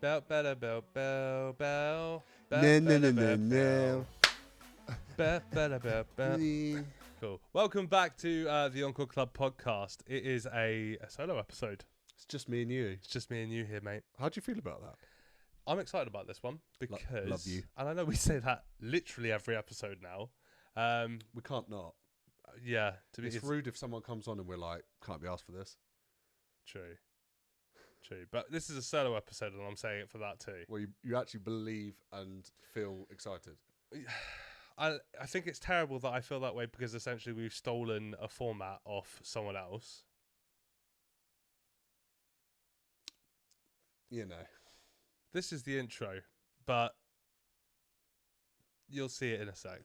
Bow, better, bow, bow, bow. No, no, no, no, no. Better, bow, bow. Cool. Welcome back to the Encore Club Podcast. It is a solo episode. It's just me and you. It's just me and you here, mate. How do you feel about that? I'm excited about this one because... Love you. And I know we say that literally every episode now. We can't not. Yeah. It's rude if someone comes on and we're like, can't be asked for this. True. But this is a solo episode and I'm saying it for that too. Well, you actually believe and feel excited. I think it's terrible that I feel that way because essentially we've stolen a format off someone else. You know. This is the intro, but you'll see it in a sec.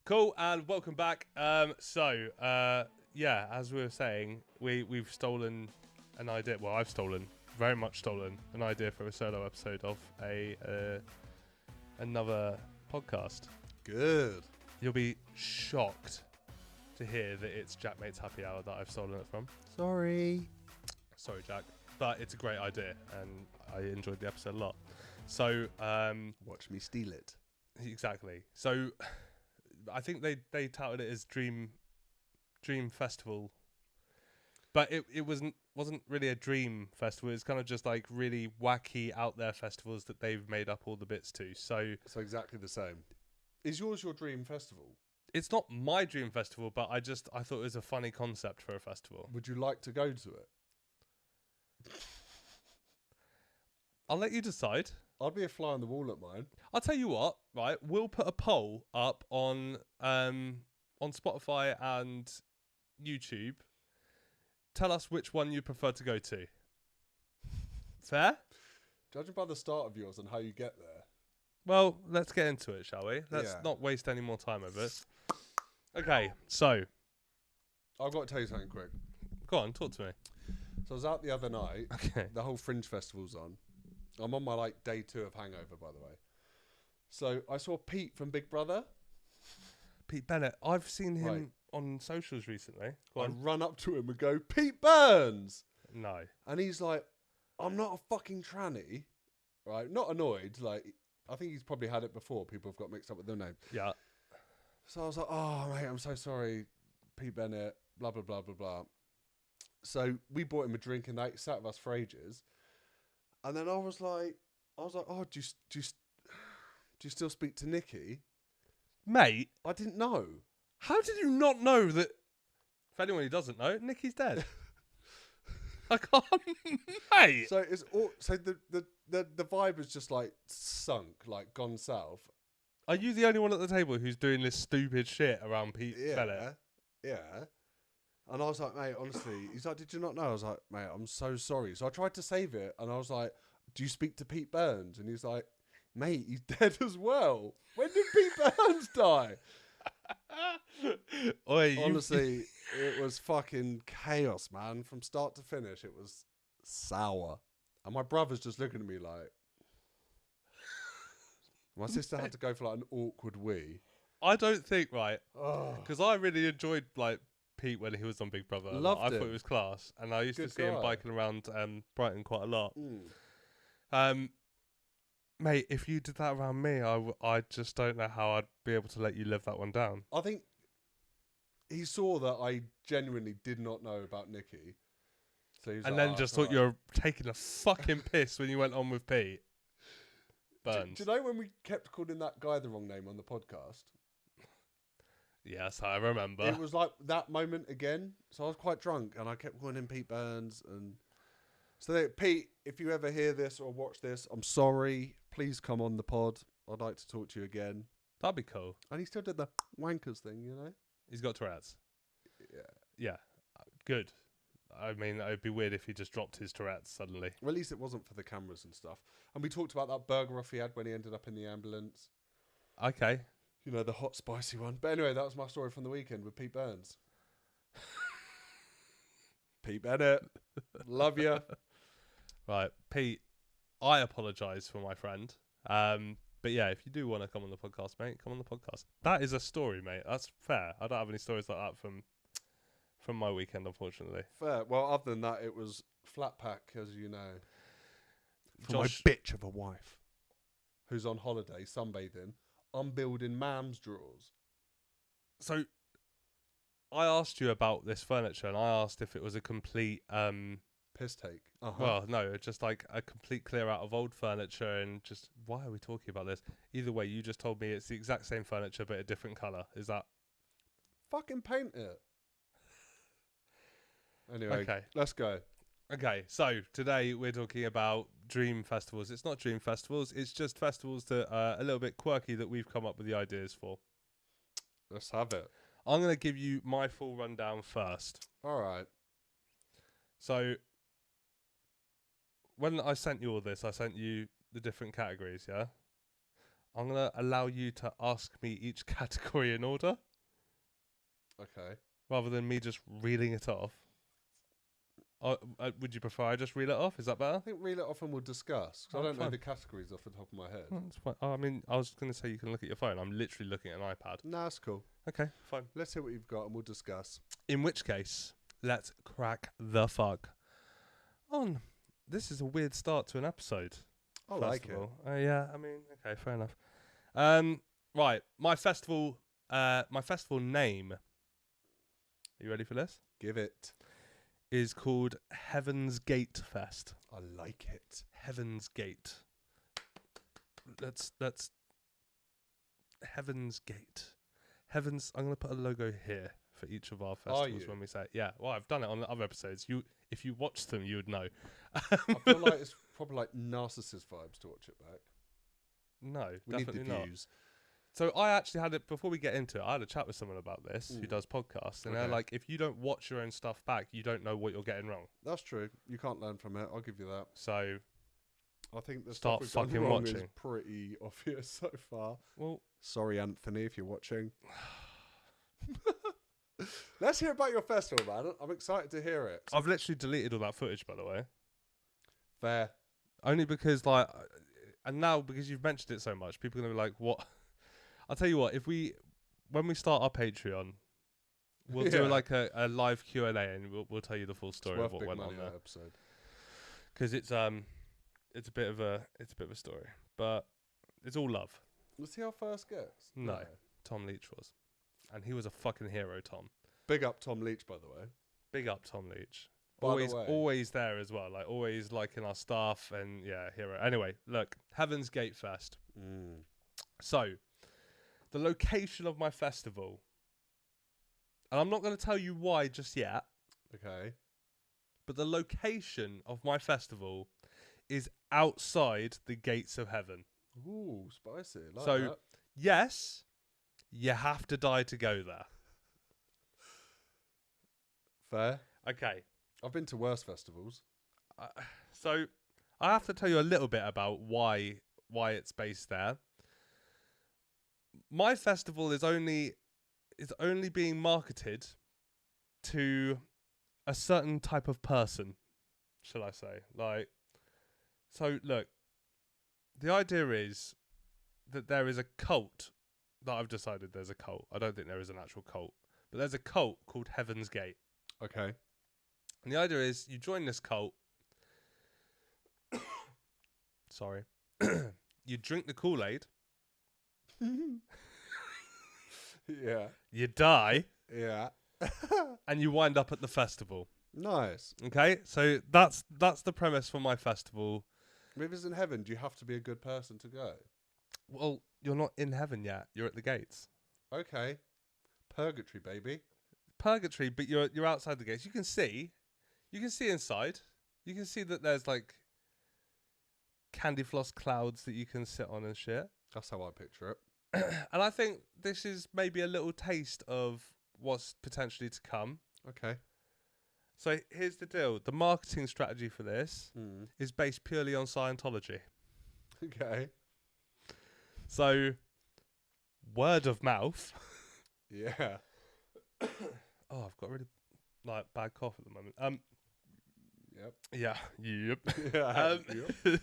Cool, and welcome back. Yeah, as we were saying, we've stolen an idea. Well, I've very much stolen an idea for a solo episode of another podcast. Good. You'll be shocked to hear that it's Jack Mate's Happy Hour that I've stolen it from. Sorry, Jack, but it's a great idea, and I enjoyed the episode a lot. So, watch me steal it. Exactly. So, I think they touted it as Dream Festival, but it wasn't really a dream festival. It's kind of just like really wacky out there festivals that they've made up all the bits to. So exactly the same. Is yours your dream festival? It's not my dream festival, but I thought it was a funny concept for a festival. Would you like to go to it? I'll let you decide. I'd be a fly on the wall at mine. I'll tell you what, right? We'll put a poll up on Spotify and YouTube. Tell us which one you prefer to go to. Fair? Judging by the start of yours and how you get there. Well, let's get into it, shall we? Let's not waste any more time over it. Okay, so. I've got to tell you something quick. Go on, talk to me. So I was out the other night. Okay. The whole Fringe Festival's on. I'm on my day 2 of hangover, by the way. So I saw Pete from Big Brother. Pete Bennett. I've seen him on socials recently. Go on. I run up to him and go, Pete Burns! No. And he's like, I'm not a fucking tranny. Right? Not annoyed. Like, I think he's probably had it before. People have got mixed up with their names. Yeah. So I was like, oh, mate, I'm so sorry. Pete Bennett, blah, blah, blah, blah, blah. So we bought him a drink and they sat with us for ages. And then I was like, oh, do you still speak to Nikki? Mate. I didn't know. How did you not know that? For anyone who doesn't know, Nikki's dead. I can't, mate. So it's the vibe is just like sunk, like gone south. Are you the only one at the table who's doing this stupid shit around Pete Bennett? Yeah. And I was like, mate, honestly, he's like, did you not know? I was like, mate, I'm so sorry. So I tried to save it, and I was like, do you speak to Pete Burns? And he's like, mate, he's dead as well. When did Pete Burns die? Honestly, it was fucking chaos, man. From start to finish, it was sour. And my brother's just looking at me like... My sister had to go for like an awkward wee. I don't think, right, because I really enjoyed like Pete when he was on Big Brother. Loved I him. thought it was class, and I used to see him biking around Brighton quite a lot. Mate, if you did that around me, I just don't know how I'd be able to let you live that one down. I think he saw that I genuinely did not know about Nikki. So and then just thought you were taking a fucking piss when you went on with Pete Burns. Do you know when we kept calling that guy the wrong name on the podcast? Yes, I remember. It was like that moment again. So I was quite drunk and I kept calling him Pete Burns. And so Pete, if you ever hear this or watch this, I'm sorry. Please come on the pod. I'd like to talk to you again. That'd be cool. And he still did the wankers thing, you know? He's got Tourette's. Yeah. Yeah. Good. I mean, it would be weird if he just dropped his Tourette's suddenly. Well, at least it wasn't for the cameras and stuff. And we talked about that burger off he had when he ended up in the ambulance. Okay. You know, the hot, spicy one. But anyway, that was my story from the weekend with Pete Burns. Pete Bennett. Love you. Right, Pete, I apologise for my friend. But yeah, if you do want to come on the podcast, mate, come on the podcast. That is a story, mate. That's fair. I don't have any stories like that from my weekend, unfortunately. Fair. Well, other than that, it was flat pack, as you know. For Josh, my bitch of a wife, who's on holiday, sunbathing, I'm building mams drawers. so I asked you about this furniture, and I asked if it was a complete, Piss take. well, no, just like a complete clear out of old furniture, and just, why are we talking about this? Either way, you just told me it's the exact same furniture, but a different colour. Is that? Fucking paint it. Anyway, Okay. let's go. Okay, so today we're talking about dream festivals. It's not dream festivals, it's just festivals that are a little bit quirky that we've come up with the ideas for. Let's have it. I'm going to give you my full rundown first. All right. So, when I sent you all this, I sent you the different categories, yeah? I'm going to allow you to ask me each category in order, Okay. rather than me just reading it off. Would you prefer I just read it off? Is that better? I think reel it off and we'll discuss. 'Cause I don't know Fine. the categories off the top of my head. That's fine. I mean, I was going to say you can look at your phone. I'm literally looking at an iPad. Nah, that's cool. Okay, fine. Let's hear what you've got and we'll discuss. In which case, let's crack the fuck on. This is a weird start to an episode. I like it. Festival. Yeah, I mean, okay, fair enough. Right, my festival name. Are you ready for this? Give it. Is called Heaven's Gate Fest. I like it. Heaven's Gate. Let's Heaven's Gate. Heaven's. I'm gonna put a logo here for each of our festivals when we say it. Yeah. Well, I've done it on the other episodes. If you watched them, you would know. I feel like it's probably like narcissist vibes to watch it back. No, We need definitely the not. views. So I actually had it before we get into it. I had a chat with someone about this who does podcasts, and they're Okay. like, if you don't watch your own stuff back, you don't know what you're getting wrong. That's true. You can't learn from it. I'll give you that. So I think the Start stuff we've done fucking wrong is watching. pretty obvious so far. well, Sorry, Anthony, if you're watching. Let's hear about your festival, man. I'm excited to hear it. I've literally deleted all that footage, by the way. Fair. Only because, like, and now because you've mentioned it so much, people are going to be like, what? I'll tell you what, when we start our Patreon, we'll do Yeah. like a live Q&A and we'll tell you the full story It's of worth what big went money on that there. episode. Because it's a bit of a story. But it's all love. Was he our first guest? No. Tom Leach was. And he was a fucking hero, Tom. Big up Tom Leach, by the way. Big up Tom Leach. By the way. Always there as well. Like, always liking our stuff and, yeah, hero. Anyway, look, Heaven's Gate Fest. So, the location of my festival, and I'm not going to tell you why just yet, Okay. but the location of my festival is outside the gates of heaven. Ooh, spicy. Like So, that. yes, you have to die to go there. Fair. Okay. I've been to worse festivals. So, I have to tell you a little bit about why it's based there. My festival is only being marketed to a certain type of person, shall I say. Like, so look, the idea is that there is a cult that I've decided there's a cult. I don't think there is an actual cult, but there's a cult called Heaven's Gate. Okay. And the idea is you join this cult. Sorry. You drink the Kool-Aid. Yeah. You die. Yeah. And you wind up at the festival. Nice. Okay? So that's the premise for my festival. If it's in heaven, do you have to be a good person to go? Well, you're not in heaven yet. You're at the gates. Okay. Purgatory, baby. Purgatory, but you're outside the gates. You can see inside. You can see that there's like candy floss clouds that you can sit on and shit. That's how I picture it. And I think this is maybe a little taste of what's potentially to come. Okay. So here's the deal. The marketing strategy for this is based purely on Scientology. Okay. So word of mouth. Yeah. Oh, I've got a really bad cough at the moment. Yep. Yeah. Yep. Yeah. Yep.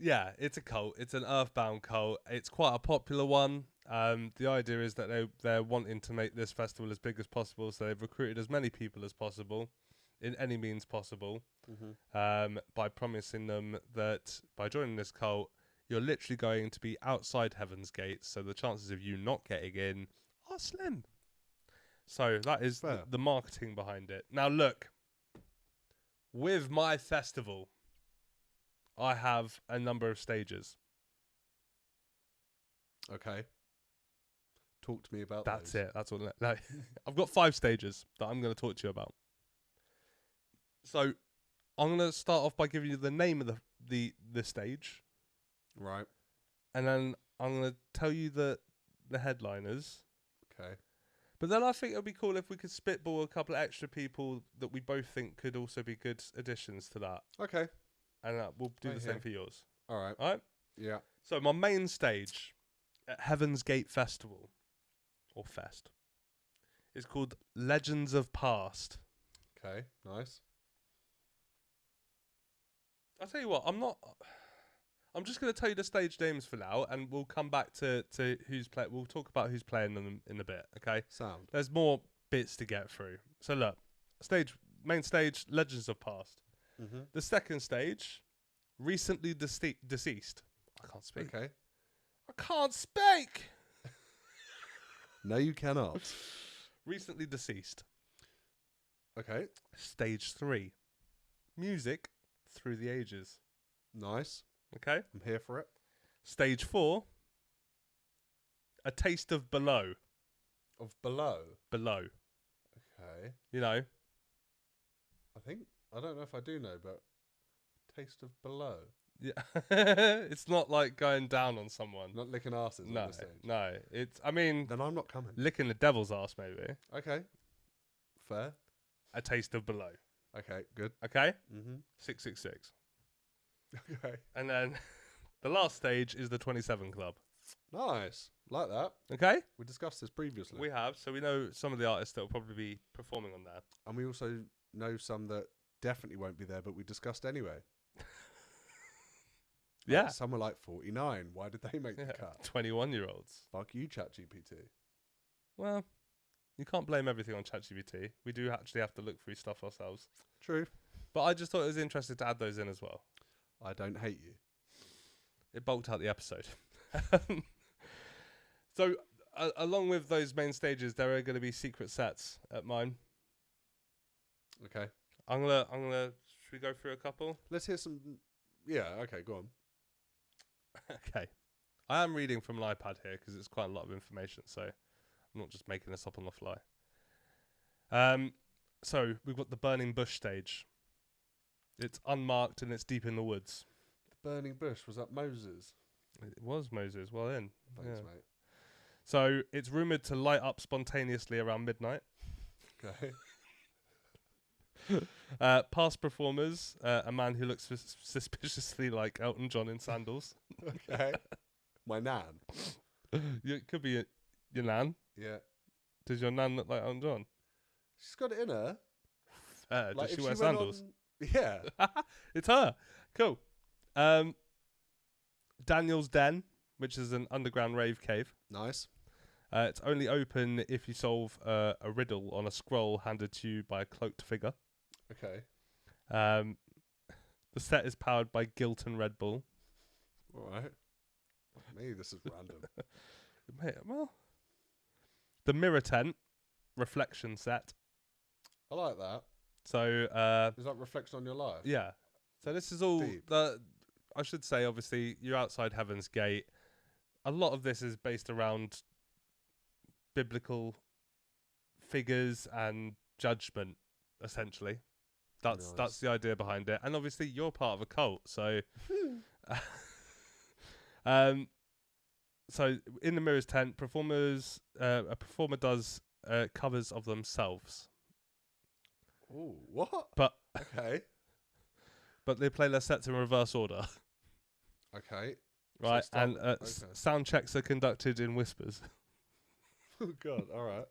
Yeah, it's a cult. It's an earthbound cult. It's quite a popular one. The idea is that they're wanting to make this festival as big as possible, so they've recruited as many people as possible, in any means possible, by promising them that by joining this cult, you're literally going to be outside Heaven's Gates, so the chances of you not getting in are slim. So that is the marketing behind it. Now look, with my festival, I have a number of stages. Okay. Talk to me about That's those. it. That's what. I've got 5 stages that I'm going to talk to you about. So, I'm going to start off by giving you the name of the stage, Right. and then I'm going to tell you the headliners. Okay. But then I think it would be cool if we could spitball a couple of extra people that we both think could also be good additions to that. Okay. And we'll do the same for yours. All right. All right? Yeah. So my main stage at Heaven's Gate Festival, or Fest, is called Legends of Past. Okay. Nice. I'll tell you what, I'm just going to tell you the stage names for now, and we'll come back to who's playing. We'll talk about who's playing them in a bit, okay? Sound. There's more bits to get through. So look, main stage, Legends of Past. Mm-hmm. The second stage, recently deceased. I can't speak. Okay. I can't speak! No, you cannot. Recently deceased. Okay. Stage 3, music through the ages. Nice. Okay? I'm here for it. Stage 4, a taste of below. Of below. Below. Okay. You know? I don't know if I do know, but taste of below. Yeah. It's not like going down on someone. Not licking asses on the stage. No. I mean, Then I'm not coming. licking the devil's ass, maybe. Okay. Fair. A taste of below. Okay, good. Okay? Mm-hmm. 666. Okay. And then the last stage is the 27 Club. Nice. Like that. Okay? We discussed this previously. We have, so we know some of the artists that will probably be performing on there. And we also know some that definitely won't be there, but we discussed anyway. Yeah. Some were like 49. Why did they make the cut? 21-year-olds. Fuck you, ChatGPT. Well, you can't blame everything on ChatGPT. We do actually have to look through stuff ourselves. True. But I just thought it was interesting to add those in as well. I don't hate you. It bulked out the episode. So, along with those main stages, there are going to be secret sets at mine. Okay. I'm gonna. Should we go through a couple? Let's hear some. Yeah. Okay. Go on. Okay. I am reading from an iPad here because it's quite a lot of information, so I'm not just making this up on the fly. So we've got the Burning Bush stage. It's unmarked and it's deep in the woods. The burning bush, was that Moses? It was Moses. Well in. Thanks, Yeah. mate. So it's rumoured to light up spontaneously around midnight. Okay. Past performers, a man who looks suspiciously like Elton John in sandals. Okay. My nan. It could be your nan. Yeah. Does your nan look like Elton John? She's got it in her. Does Like, she if wear went sandals? Yeah. It's her. Cool. Daniel's Den, which is an underground rave cave. Nice. It's only open if you solve a riddle on a scroll handed to you by a cloaked figure. Okay. The set is powered by Guilt and Red Bull. All right. Me, this is random. Mate, well, the Mirror Tent reflection set. I like that. So, Is that reflection on your life? yeah. So this is all Deep. I should say, obviously, you're outside Heaven's Gate. A lot of this is based around biblical figures and judgment, essentially. That's Nice. the idea behind it. And obviously, you're part of a cult, so so in the Mirror's tent, a performer does covers of themselves, Oh, what? but Okay. they play their sets in reverse order. Okay. right? start And with- okay. sound checks are conducted in whispers Oh God! All right.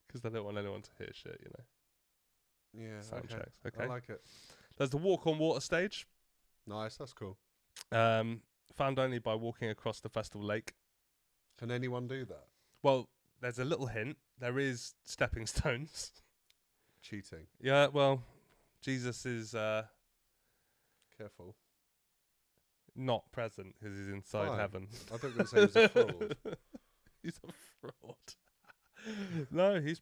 because they don't want anyone to hear shit, you know. Yeah. Sound okay. checks. Okay. I like it. There's the walk on water stage, Nice. That's cool. found only by walking across the festival lake. Can anyone do that? Well, there's a little hint. There is stepping stones. Cheating. Yeah. Well, Jesus is Careful. not present because he's inside Fine. heaven. I thought you were going to say he was a fraud. He's a fraud. No, he's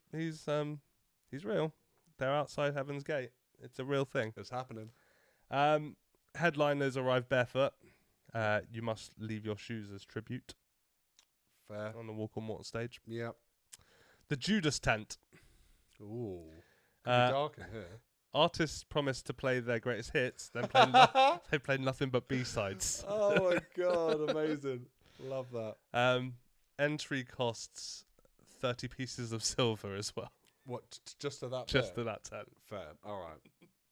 real. They're outside heaven's gate. It's a real thing. It's happening. Headliners arrive barefoot. You must leave your shoes as tribute Fair. on the walk on water stage. Yep. The Judas tent. Ooh. Could be Uh, dark in here. Artists promise to play their greatest hits, then they play nothing but B-sides. Oh my God! Amazing. Love that. Entry costs 30 pieces of silver as well, What? Just to that? just bit? to that tent. Fair. All right.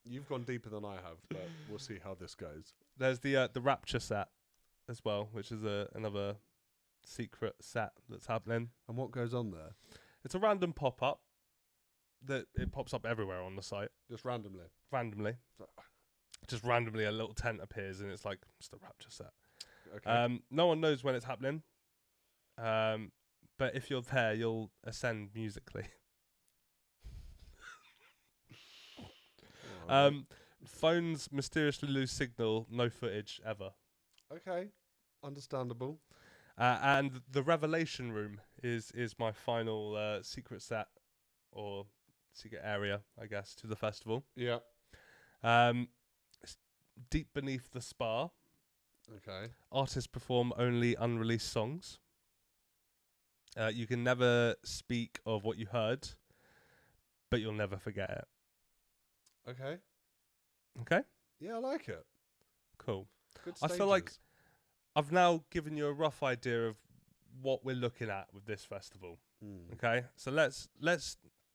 You've gone deeper than I have, but we'll see how this goes. There's the Rapture set as well, which is another secret set that's happening. And what goes on there? It's a random pop-up that it pops up everywhere on the site Just randomly. randomly. Just randomly a little tent appears and it's like it's the Rapture set. Okay. No one knows when it's happening. But if you're there, you'll ascend musically. Alright. Phones mysteriously lose signal, no footage ever. Okay. Understandable. And the Revelation Room is my final secret set or secret area, I guess, to the festival. Yeah. It's deep beneath the spa. Okay. Artists perform only unreleased songs. You can never speak of what you heard, but you'll never forget it. Okay. Okay? Yeah, I like it. Cool. Good I feel like I've now given you a rough idea of what we're looking at with this festival. Mm. Okay? So let's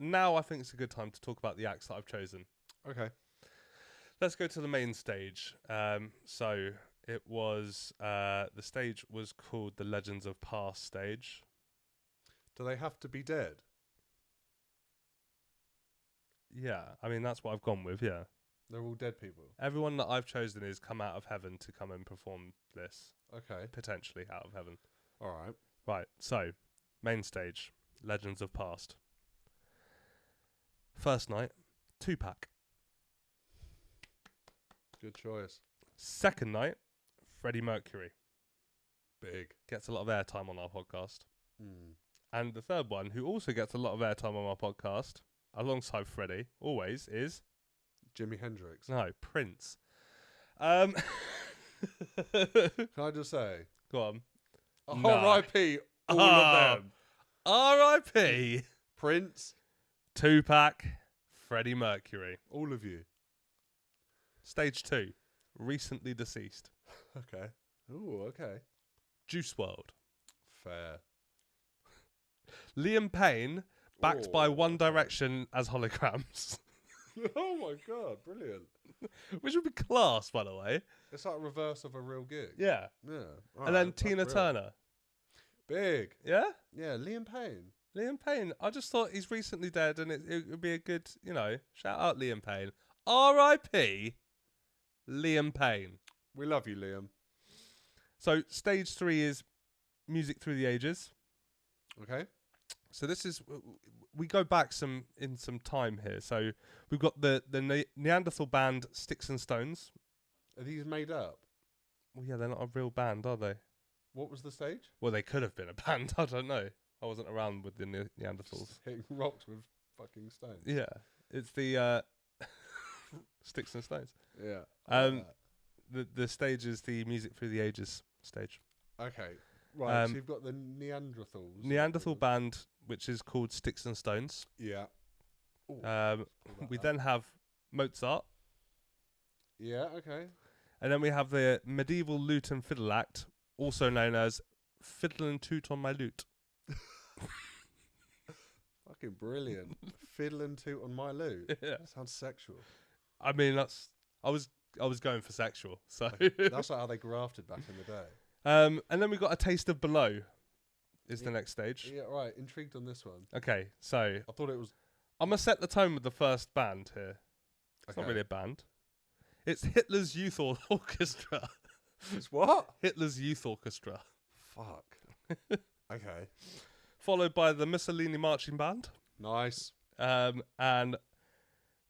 now I think it's a good time to talk about the acts that I've chosen. Okay. Let's go to the main stage. So it was the stage was called the Legends of Past stage. Do they have to be dead? Yeah, I mean that's what I've gone with, yeah. They're all dead people. Everyone that I've chosen is come out of heaven to come and perform this, Okay. potentially out of heaven. All right. Right, so main stage, Legends of Past. First night, Tupac. Good choice. Second night, Freddie Mercury. Big. Gets a lot of airtime on our podcast. Mm. And the third one, who also gets a lot of airtime on our podcast, alongside Freddy, always, is... Jimi Hendrix. No, Prince. Can I just say? Go on. Oh, No. R.I.P. All Oh. of them. R.I.P. Prince. Tupac, Freddie Mercury. All of you. Stage 2, recently deceased. Okay. Ooh, okay. Juice WRLD. Fair. Liam Payne, backed by Oh, One okay. Direction as holograms. Oh my God, brilliant. Which would be class, by the way. It's like reverse of a real gig. Yeah. Yeah. And then Tina Turner. Big. Yeah? Yeah, Liam Payne. Liam Payne. I just thought he's recently dead and it would be a good, shout out Liam Payne. R.I.P. Liam Payne. We love you, Liam. So stage 3 is music through the ages. Okay. So this is, we go back some time here. So we've got the Neanderthal band Sticks and Stones. Are these made up? Well, yeah, they're not a real band, are they? What was the stage? Well, they could have been a band. I don't know. I wasn't around with the Neanderthals. Just hitting rocks with fucking stones. Yeah, it's the Sticks and Stones. Yeah. The stage is the music through the ages stage. Okay. Right. So you've got the Neanderthals. Neanderthal band, which is called Sticks and Stones. Yeah. Ooh, We pull that up. then have Mozart, Yeah. Okay. and then we have the medieval lute and fiddle act, also known as Fiddle and Toot on My Lute. Fucking brilliant. Fiddle and toot on my lute. Yeah. Sounds sexual. I mean, I was was going for sexual. So That's like how they grafted back in the day. and then we got A Taste of Below is the Yeah. next stage. Yeah, right. Intrigued on this one. Okay, so I thought it was. I'm going to set the tone with the first band here. It's not really a band. It's Hitler's Youth Orchestra. It's what? Hitler's Youth Orchestra. Fuck. Okay. Followed by the Mussolini Marching Band. Nice. And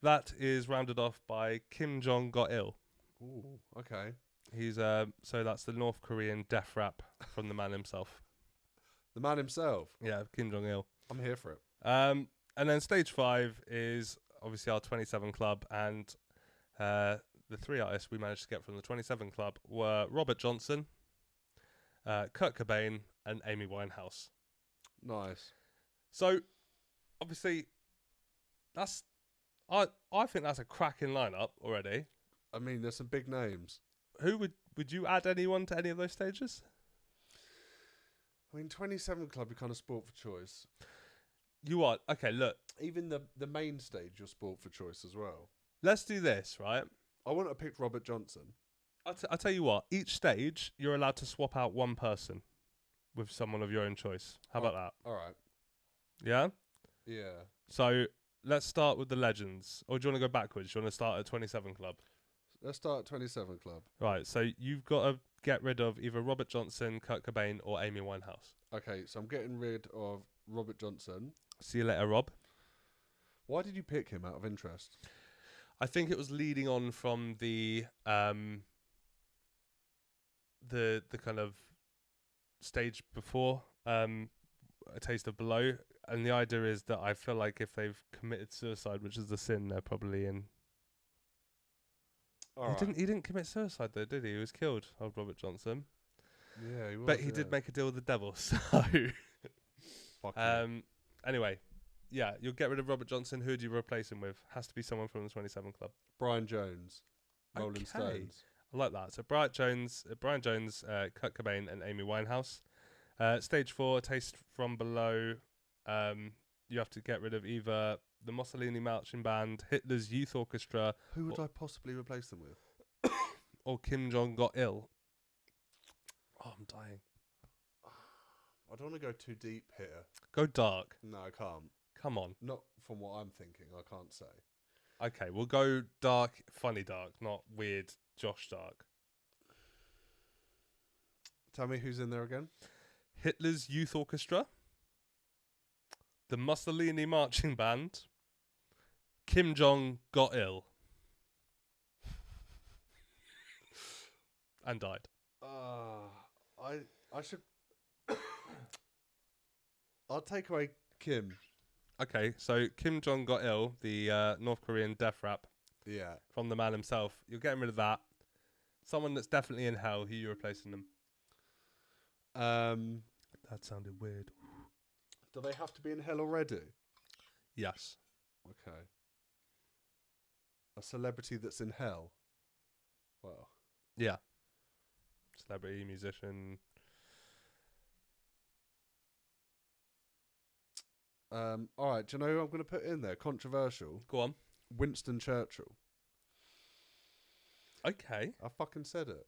that is rounded off by Kim Jong Got Ill. Ooh. Okay. He's so that's the North Korean death rap from the man himself. The man himself. Yeah, Kim Jong Il. I'm here for it. And then stage 5 is obviously our 27 Club, and the 3 artists we managed to get from the 27 Club were Robert Johnson, Kurt Cobain, and Amy Winehouse. Nice. So obviously that's I think that's a cracking lineup already. I mean, there's some big names. Who would you add anyone to any of those stages? I mean, 27 Club, you're kind of sport for choice. You are okay. Look, Even the main stage, you're sport for choice as well. let's do this, right? I wouldn't have picked Robert Johnson. I'll tell you what. Each stage, you're allowed to swap out one person with someone of your own choice. How about that? All right. Yeah. Yeah. So let's start with the legends, or do you want to go backwards? Do you want to start at 27 Club? Let's start at 27 Club. Right. So you've got to get rid of either Robert Johnson, Kurt Cobain, or Amy Winehouse. Okay, so I'm getting rid of Robert Johnson. See you later, Rob. Why did you pick him out of interest? I think it was leading on from the kind of stage before A Taste of Below, and the idea is that I feel like if they've committed suicide, which is the sin, they're probably in. He didn't commit suicide though, did he? He was killed, old Robert Johnson. Yeah, he was. But he did make a deal with the devil, so Fuck you. anyway, yeah, you'll get rid of Robert Johnson. Who do you replace him with? Has to be someone from the 27 Club. Brian Jones. Rolling Okay. Stones. I like that. So Brian Jones, Kurt Cobain, and Amy Winehouse. Stage 4, A Taste from Below. You have to get rid of either the Mussolini Marching Band, Hitler's Youth Orchestra, Who would I possibly replace them with? or Kim Jong Got Ill. Oh, I'm dying. I don't want to go too deep here. Go dark. No, I can't. Come on. Not from what I'm thinking. I can't say. Okay, we'll go dark, funny dark, not weird Josh dark. Tell me who's in there again. Hitler's Youth Orchestra, the Mussolini Marching Band, Kim Jong Got Ill, and died. I should. I'll take away Kim. Okay, so Kim Jong Got Ill, the North Korean death rap Yeah. from the man himself. You're getting rid of that. Someone that's definitely in hell. Who you replacing them? That sounded weird. Do they have to be in hell already? Yes. Okay. A celebrity that's in hell. Well. Yeah. Celebrity, musician. All right. Do you know who I'm going to put in there? Controversial. Go on. Winston Churchill. Okay. I fucking said it.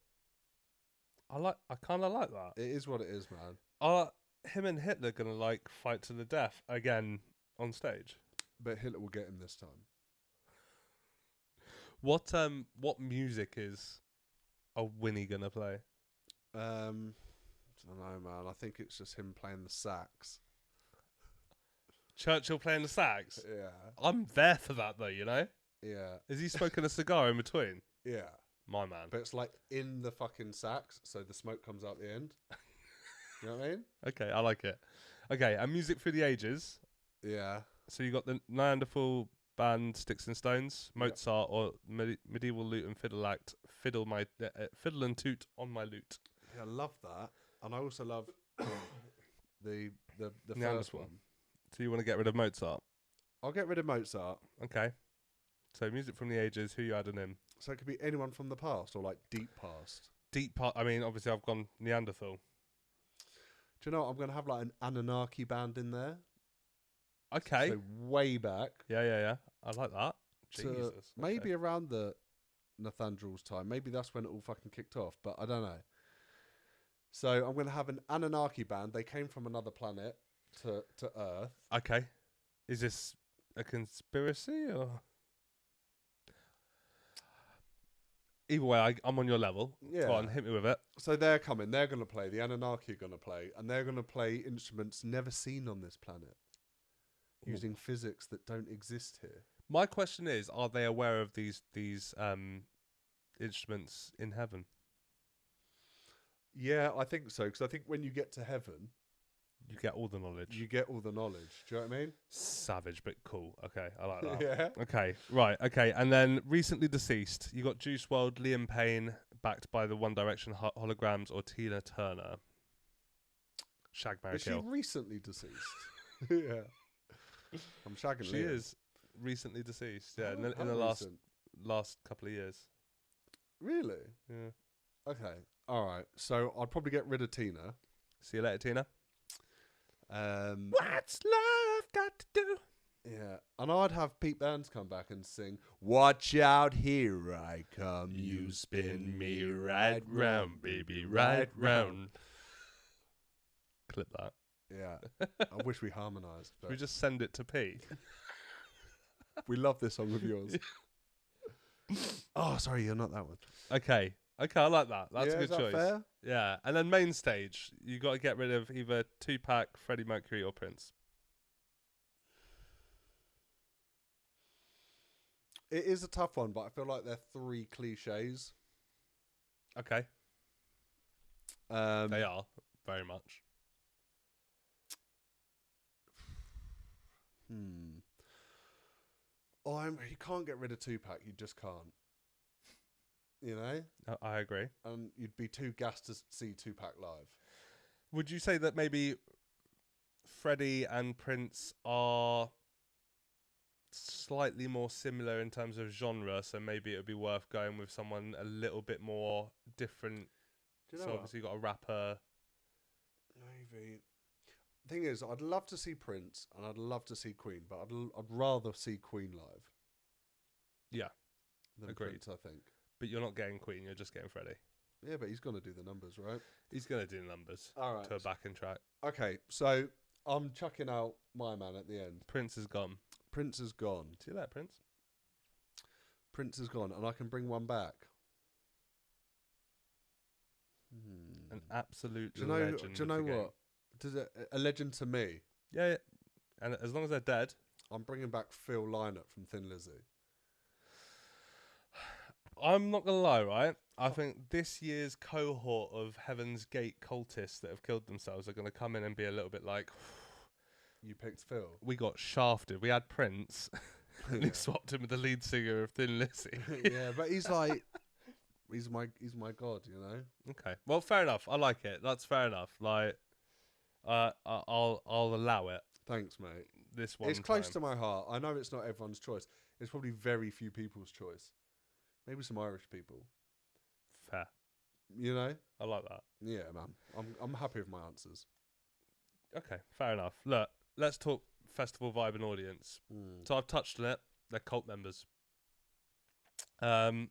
I kind of like that. It is what it is, man. Are him and Hitler gonna like fight to the death again on stage? But Hitler will get him this time. What music is a Winnie gonna play? I don't know, man. I think it's just him playing the sax. Churchill playing the sax? Yeah. I'm there for that though, you know? Yeah. Is he smoking a cigar in between? Yeah. My man. But it's like in the fucking sax, so the smoke comes out the end. You know what I mean? Okay, I like it. Okay, and music through the ages. Yeah. So you got the Neanderthal band Sticks and Stones, Mozart, or medieval lute and fiddle act, fiddle and toot on my lute. Yeah, I love that. And I also love the first Neanderthal. one. So you want to get rid of Mozart? I'll get rid of Mozart. Okay. So music from the ages, who you adding in? So it could be anyone from the past or like deep past. Deep part. I mean, obviously, I've gone Neanderthal. Do you know what? I'm going to have like an Anunnaki band in there. Okay. So way back. Yeah. I like that. To Jesus. maybe around the Nathandral's time. Maybe that's when it all fucking kicked off, but I don't know. So I'm going to have an Anunnaki band. They came from another planet to Earth. Okay. Is this a conspiracy or? Either way, I'm on your level. Yeah. Go on, hit me with it. So they're coming. They're going to play. The Anunnaki are going to play. And they're going to play instruments never seen on this planet. Using physics that don't exist here. My question is, are they aware of these instruments in heaven? Yeah, I think so. Because I think when you get to heaven... You get all the knowledge. You get all the knowledge. Do you know what I mean? Savage, but cool. Okay, I like that. Yeah. Okay, right. Okay, and then recently deceased. You got Juice WRLD, Liam Payne, backed by the One Direction holograms, or Tina Turner. Shag, marry, Is she kill. recently deceased? Yeah. I'm shagging She Liam. is recently deceased. Yeah, How in the recent? last couple of years. Really? Yeah. Okay. All right. So I'd probably get rid of Tina. See you later, Tina. What's love got to do? Yeah. And I'd have Pete Burns come back and sing, "Watch out, here I come. You spin me right round, baby, right round." Clip that. Yeah. I wish we harmonised. Should we just send it to Pete? We love this song of yours. Oh, sorry, you're not that one. Okay, I like that. That's Yeah, a good is that choice. fair? Yeah, and then main stage, you got to get rid of either Tupac, Freddie Mercury, or Prince. It is a tough one, but I feel like they're three cliches. Okay, they are very much. You can't get rid of Tupac. You just can't. You know? I agree. And you'd be too gassed to see Tupac live. Would you say that maybe Freddie and Prince are slightly more similar in terms of genre, so maybe it would be worth going with someone a little bit more different? Do you know So what? obviously you got a rapper. Maybe. Thing is, I'd love to see Prince and I'd love to see Queen, but I'd rather see Queen live. Yeah, Than agreed. Prince, I think. But you're not getting Queen, you're just getting Freddie. Yeah, but he's going to do the numbers, right? He's going to do numbers All right. to a backing track. Okay, so I'm chucking out my man at the end. Prince is gone. Prince is gone. See that, Prince? Prince is gone, and I can bring one back. An absolute Do you know? legend. Do you know what? Does it a legend to me? Yeah, and as long as they're dead, I'm bringing back Phil Lynott from Thin Lizzy. I'm not gonna lie, right? I think this year's cohort of Heaven's Gate cultists that have killed themselves are gonna come in and be a little bit like, You picked Phil. we got shafted. We had Prince, and he swapped him with the lead singer of Thin Lizzy. Yeah, but he's like, he's my god, you know. Okay, well, fair enough. I like it. That's fair enough. Like, I'll allow it. Thanks, mate. This one. It's close to my heart. I know it's not everyone's choice. It's probably very few people's choice. Maybe some Irish people. Fair. You know? I like that. Yeah, man. I'm happy with my answers. Okay, fair enough. Look, let's talk festival vibe and audience. So I've touched on it. They're cult members. So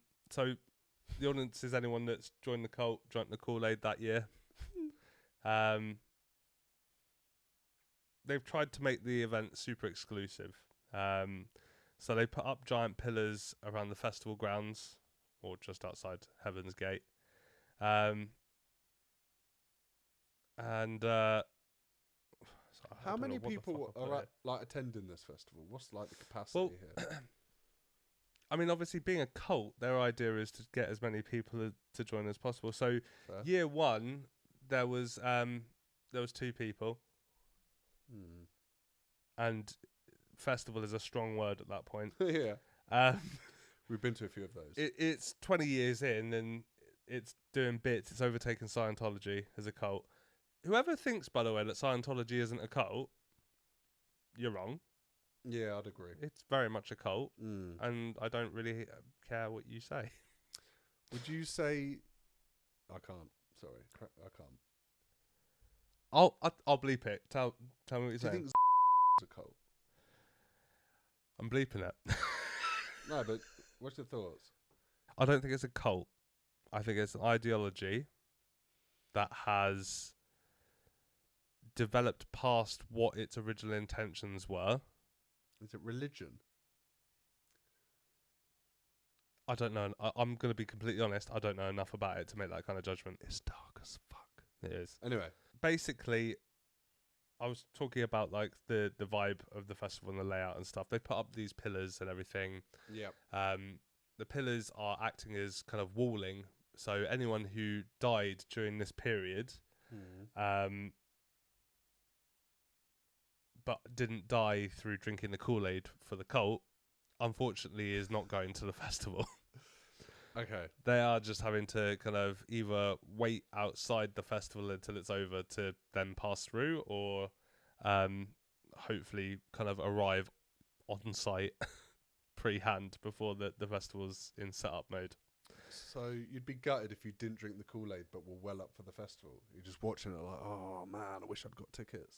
the audience is anyone that's joined the cult, drank the Kool-Aid that year. They've tried to make the event super exclusive. So they put up giant pillars around the festival grounds, or just outside Heaven's Gate. And how many people are attending this festival? What's like the capacity here? I mean, obviously, being a cult, their idea is to get as many people to join as possible. So, Fair. year one, there was 2 people, and festival is a strong word at that point. Yeah, we've been to a few of those. It's 20 years in, and it's doing bits. It's overtaken Scientology as a cult. Whoever thinks, by the way, that Scientology isn't a cult, you're wrong. Yeah, I'd agree. It's very much a cult, and I don't really care what you say. Would you say... I can't. Sorry, I can't. I'll bleep it. Tell me what you're Do you saying. think is a cult? I'm bleeping it. No, but what's your thoughts? I don't think it's a cult. I think it's an ideology that has developed past what its original intentions were. Is it religion? I don't know. I'm going to be completely honest. I don't know enough about it to make that kind of judgment. It's dark as fuck. It is. Anyway. Basically, I was talking about like the vibe of the festival and the layout and stuff. They put up these pillars and everything. Yeah. The pillars are acting as kind of walling. So anyone who died during this period, but didn't die through drinking the Kool-Aid for the cult, unfortunately is not going to the festival. Okay. They are just having to kind of either wait outside the festival until it's over to then pass through, or hopefully kind of arrive on site pre-hand before the festival's in setup mode. So you'd be gutted if you didn't drink the Kool-Aid but were well up for the festival. You're just watching it like, oh man, I wish I'd got tickets.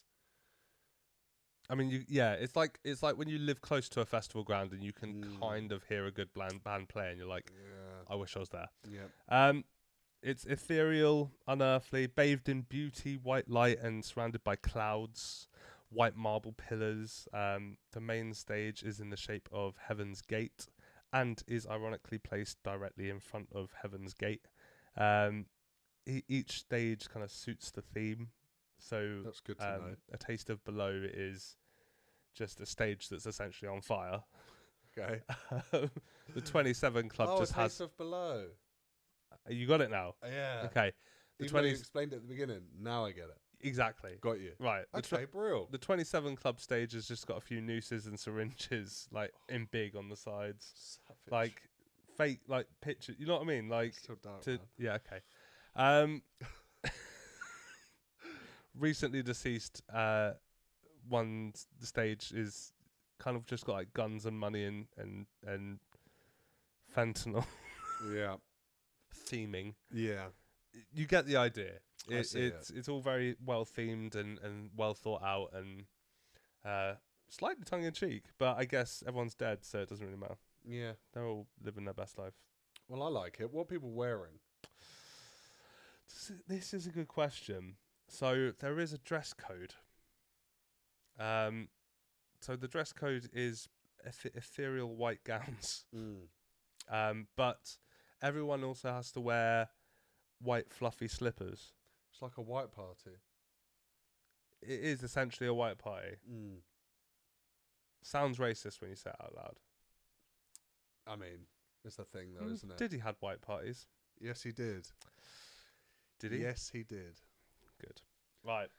I mean, it's like when you live close to a festival ground and you can kind of hear a good band play, and you're like, I wish I was there. Yeah. It's ethereal, unearthly, bathed in beauty, white light, and surrounded by clouds, white marble pillars. The main stage is in the shape of Heaven's Gate, and is ironically placed directly in front of Heaven's Gate. Each stage kind of suits the theme. So that's good to know. A taste of below is just a stage that's essentially on fire. Okay. The 27 Club just a has. taste of below. You got it now. Yeah. Okay. The Even though you explained it at the beginning. Now I get it. Exactly. Got you. Right. Okay, brilliant. The 27 Club stage has just got a few nooses and syringes, like in big on the sides, Savage. like fake, like pictures. You know what I mean? Like Still dark, man. yeah. Okay. Recently deceased the stage is kind of just got like guns and money and fentanyl Yeah. theming. Yeah. You get the idea. It's It's all very well themed and well thought out and slightly tongue in cheek, but I guess everyone's dead, so it doesn't really matter. Yeah. They're all living their best life. Well, I like it. What are people wearing? This is a good question. So there is a dress code. So the dress code is ethereal white gowns. But everyone also has to wear white fluffy slippers. It's like a white party. It is essentially a white party. Sounds racist when you say it out loud. I mean, it's the thing though, isn't it? Diddy had white parties. Yes, he did. Did he? Yes, he did. Good. Right.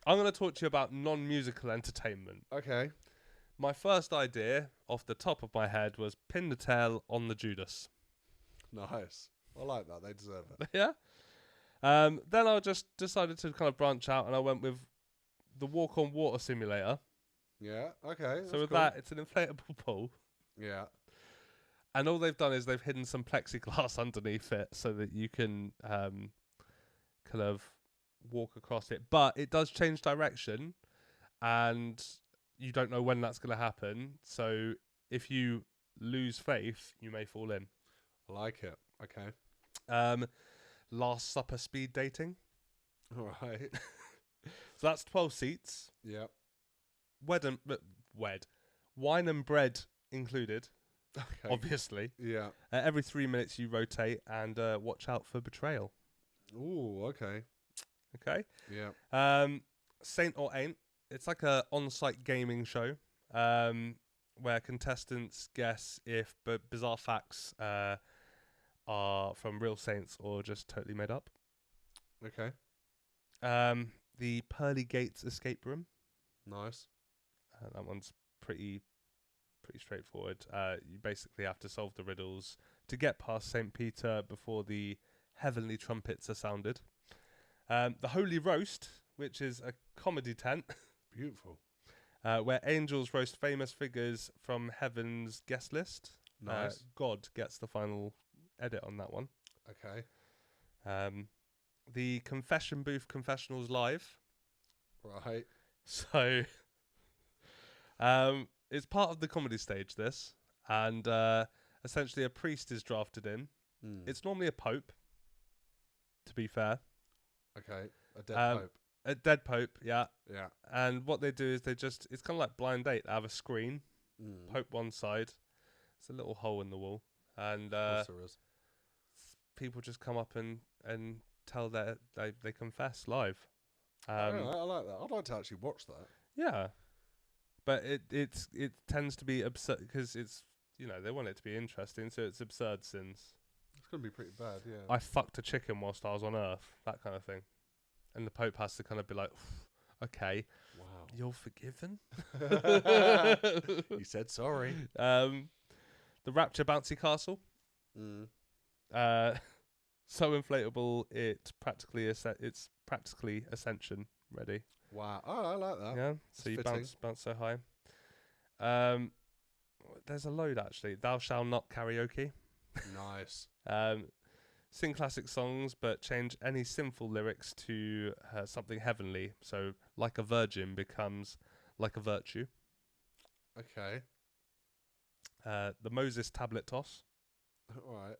I'm going to talk to you about non-musical entertainment. Okay. My first idea, off the top of my head, was pin the tail on the Judas. Nice. I like that. They deserve it. Yeah. Then I just decided to kind of branch out, and I went with the Walk on Water simulator. Yeah. Okay. So with that, it's an inflatable pool. Yeah. And all they've done is they've hidden some plexiglass underneath it so that you can kind of walk across it. But it does change direction, and you don't know when that's going to happen. So if you lose faith, you may fall in. I like it. Okay. Last Supper speed dating. All right. So that's 12 seats. Yeah. Wine and bread included. Okay. Obviously. Yeah. Every 3 minutes you rotate and watch out for betrayal. Ooh, okay. Okay. Yeah. Saint or Ain't. It's like a on-site gaming show where contestants guess if bizarre facts are from real saints or just totally made up. Okay. The Pearly Gates escape room. Nice. That one's pretty straightforward. You basically have to solve the riddles to get past St. Peter before the heavenly trumpets are sounded. The Holy Roast, which is a comedy tent. Beautiful. Where angels roast famous figures from heaven's guest list. Nice. God gets the final edit on that one. Okay. The Confession Booth Confessionals Live. Right. So, it's part of the comedy stage, this. And essentially a priest is drafted in It's normally a pope, to be fair. Okay, a dead pope. A dead pope, yeah. Yeah. And what they do is it's kind of like blind date. They have a screen, pope one side. It's a little hole in the wall. And people just come up and tell they confess live. I like that. I'd like to actually watch that. Yeah. But it tends to be absurd because it's, they want it to be interesting, so it's absurd sins. It's going to be pretty bad, yeah. I fucked a chicken whilst I was on Earth, that kind of thing. And the Pope has to kind of be like, okay, wow, you're forgiven? He said sorry. The Rapture bouncy castle. So inflatable, it's practically ascension ready. Wow. Oh, I like that. Yeah, so you bounce so high. There's a load actually. Thou shall not karaoke. Nice. Sing classic songs, but change any sinful lyrics to something heavenly. So, like a virgin becomes like a virtue. Okay. The Moses tablet toss. All right.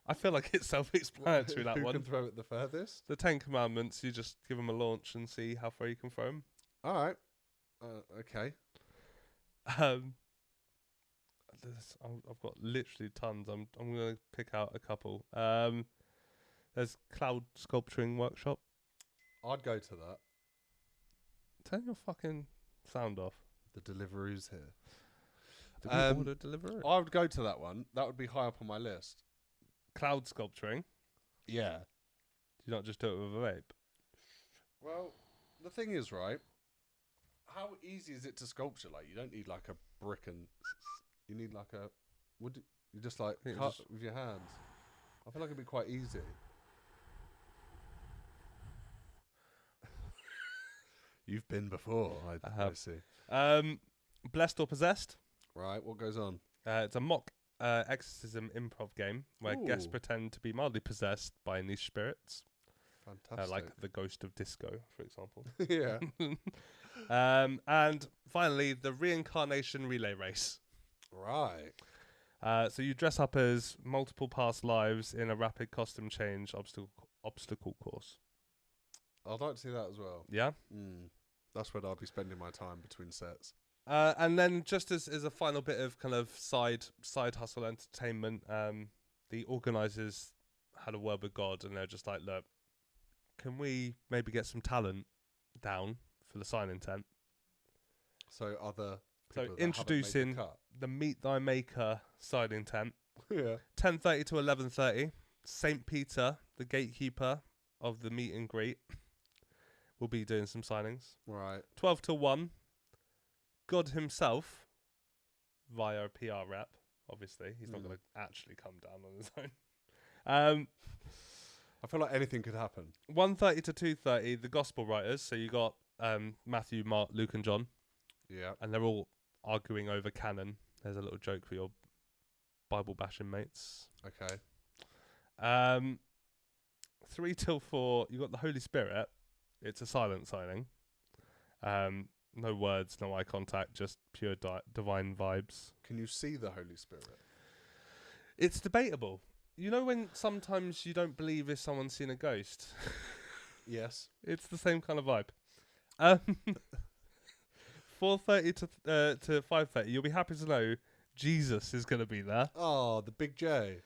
I feel like it's self-explanatory, that Who one. can throw it the furthest? The 10 Commandments, you just give them a launch and see how far you can throw them. All right. Okay. I've got literally tons. I'm going to pick out a couple. There's Cloud Sculpturing Workshop. I'd go to that. Turn your fucking sound off. The Deliveroo's here. Did we order Deliveroo? I would go to that one. That would be high up on my list. Cloud Sculpturing? Yeah. Do you not just do it with a vape? Well, the thing is, right, how easy is it to sculpture? Like, you don't need like a brick and... You need like a... You just like cut with your hands. I feel like it'd be quite easy. You've been before, I see. Blessed or Possessed? Right, what goes on? It's a mock exorcism improv game where guests pretend to be mildly possessed by niche spirits. Fantastic. Like the ghost of disco, for example. Yeah. And finally, the reincarnation relay race. Right. So you dress up as multiple past lives in a rapid costume change obstacle course. I'd like to see that as well. Yeah? That's where I'll be spending my time between sets. And then just as a final bit of kind of side hustle entertainment, the organisers had a word with God and they're just like, look, can we maybe get some talent down for the sign intent? So introducing the Meet Thy Maker side intent. Yeah. 10:30 to 11:30. St. Peter, the gatekeeper of the meet and greet, will be doing some signings. Right. 12 to 1. God himself, via a PR rep, obviously. He's not going to actually come down on his own. I feel like anything could happen. 1:30 to 2:30, the gospel writers. So you got Matthew, Mark, Luke and John. Yeah. And they're all arguing over canon. There's a little joke for your Bible bashing mates. Okay. 3 till 4, you got the Holy Spirit. It's a silent signing. No words, no eye contact, just pure divine vibes. Can you see the Holy Spirit? It's debatable. You know when sometimes you don't believe if someone's seen a ghost? Yes. It's the same kind of vibe. 4:30 to 5:30, you'll be happy to know Jesus is going to be there. Oh, the big J.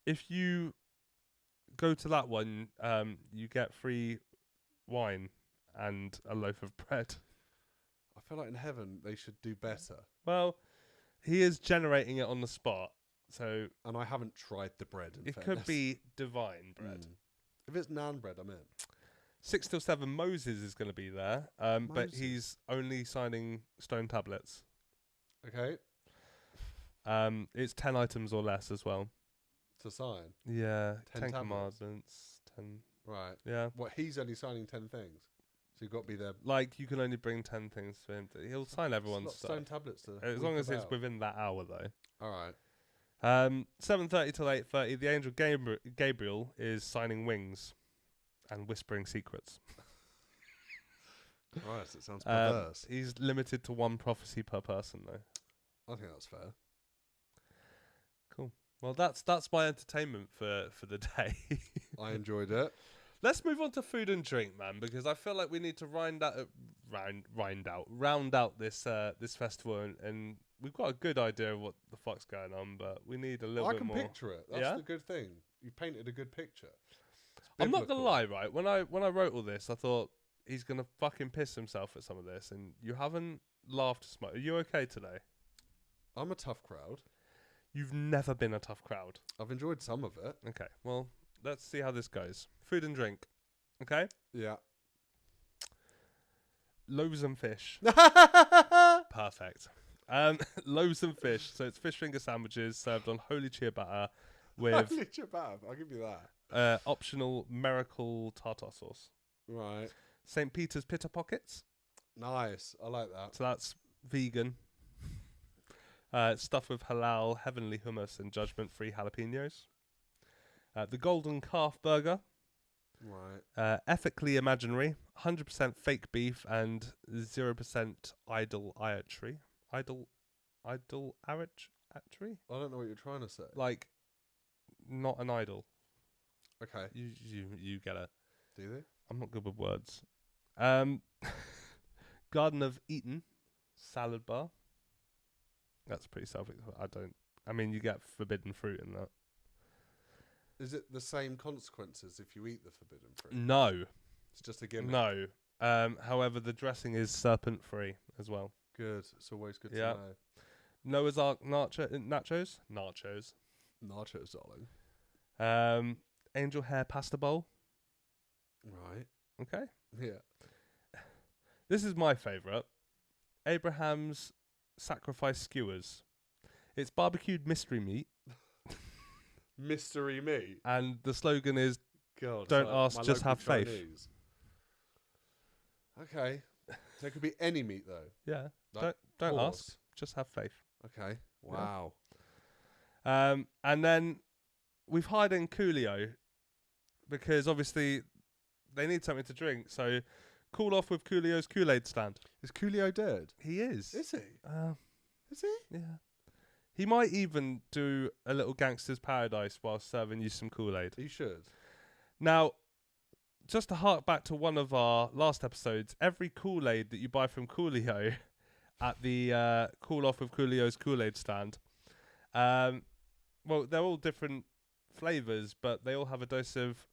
If you go to that one, you get free wine and a loaf of bread. I feel like in heaven they should do better. Well, he is generating it on the spot, so... And I haven't tried the bread, It could be divine bread. If it's naan bread, I'm in. 6 till 7, Moses is going to be there, but he's only signing stone tablets. Okay. It's 10 items or less as well. To sign? Yeah, 10 tablets? commandments, 10... Right. Yeah. What, he's only signing 10 things? So you've got to be there... Like, you can only bring 10 things for him. He'll sign everyone's stuff. Stone tablets to as long as it's within that hour, though. All right. 7:30 till 8:30, the angel Gabriel is signing wings and whispering secrets. Right, so it sounds perverse. He's limited to one prophecy per person, though. I think that's fair. Cool. Well, that's my entertainment for the day. I enjoyed it. Let's move on to food and drink, man, because I feel like we need to round out this this festival, and we've got a good idea of what the fuck's going on, but we need a little bit more. I can picture it. That's the good thing. You painted a good picture. I'm not gonna lie, right? When I wrote all this, I thought he's gonna fucking piss himself at some of this, and you haven't laughed as much. Are you okay today? I'm a tough crowd. You've never been a tough crowd. I've enjoyed some of it. Okay, well, let's see how this goes. Food and drink. Okay? Yeah. Loaves and fish. Perfect. Loaves and fish. So it's fish finger sandwiches served on holy ciabatta with Holy ciabatta, I'll give you that. optional miracle tartar sauce. Right. St. Peter's Pitta Pockets. Nice. I like that. So that's vegan. Stuffed with halal, heavenly hummus and judgment-free jalapenos. The Golden Calf Burger. Right. Ethically imaginary, 100% fake beef and 0% idol archery. Idol archery? I don't know what you're trying to say. Like, not an idol. Okay. You get it. Do they? I'm not good with words. Garden of Eden salad bar. That's pretty self-explanatory. I mean, you get forbidden fruit in that. Is it the same consequences if you eat the forbidden fruit? No. It's just a gimmick. No. However, the dressing is serpent-free as well. Good. It's always good to Yeah. know. Noah's Ark nachos. Nachos, darling. Angel hair pasta bowl. Right. Okay. Yeah. This is my favourite. Abraham's sacrifice skewers. It's barbecued mystery meat. Mystery meat. And the slogan is, God, don't ask, just have faith. Chinese. Okay. So it could be any meat though. Yeah. Like Don't horse. ask, just have faith. Okay. Wow. And then we've hired in Coolio because obviously they need something to drink. So cool off with Coolio's KoolAid Stand. Is Coolio dead? He is. Is he? Is he? Yeah. He might even do a little gangster's paradise while serving you some Kool-Aid. He should. Now, just to hark back to one of our last episodes, every Kool-Aid that you buy from Coolio at the Cool Off with Coolio's KoolAid Stand, well, they're all different flavours, but they all have a dose of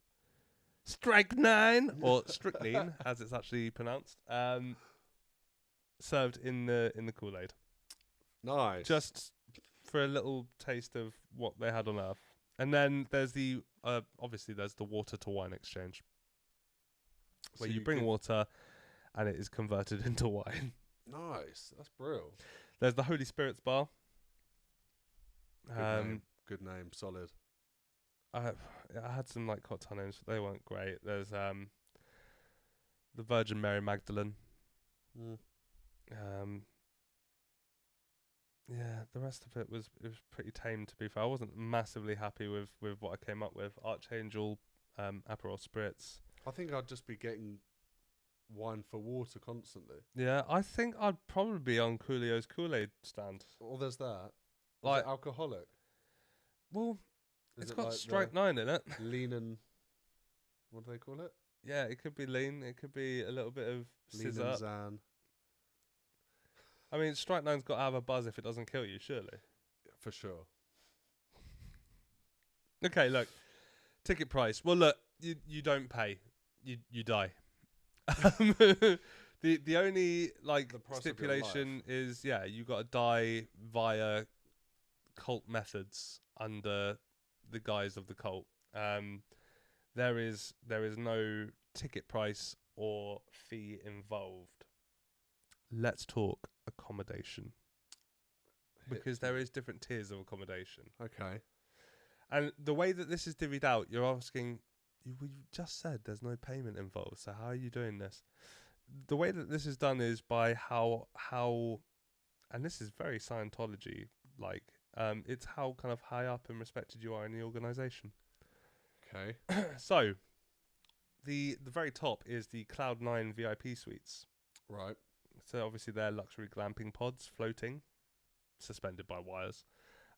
strychnine, or strychnine, as it's actually pronounced, served in the Kool-Aid. Nice. Just for a little taste of what they had on Earth. And then there's the obviously there's the water to wine exchange, where So you bring water and it is converted into wine. Nice. That's brilliant. There's the Holy Spirits bar. Good name. Solid. I had some like cocktail names, but they weren't great. There's the Virgin Mary Magdalene. Yeah, the rest of it was pretty tame, to be fair. I wasn't massively happy with what I came up with. Archangel, Aperol Spritz. I think I'd just be getting wine for water constantly. Yeah, I think I'd probably be on Coolio's Kool-Aid Stand. Well, there's that. Like, is it alcoholic? Well, Is it's it got like strychnine in it. lean and what do they call it? Yeah, it could be lean. It could be a little bit of Lean scissor. and Zan. I mean, strychnine's got to have a buzz if it doesn't kill you, surely. Yeah, for sure. Okay, look. Ticket price. Well, look, you don't pay. You die. The only like The price of your stipulation is you got to die via cult methods under the guise of the cult. There is no ticket price or fee involved. Let's talk accommodation, because there is different tiers of accommodation. Okay. And the way that this is divvied out, you're asking, you just said there's no payment involved, so how are you doing this? The way that this is done is by how, and this is very Scientology like, it's how kind of high up and respected you are in the organisation. Okay. So, the very top is the Cloud9 VIP Suites. Right. So obviously they're luxury glamping pods floating, suspended by wires.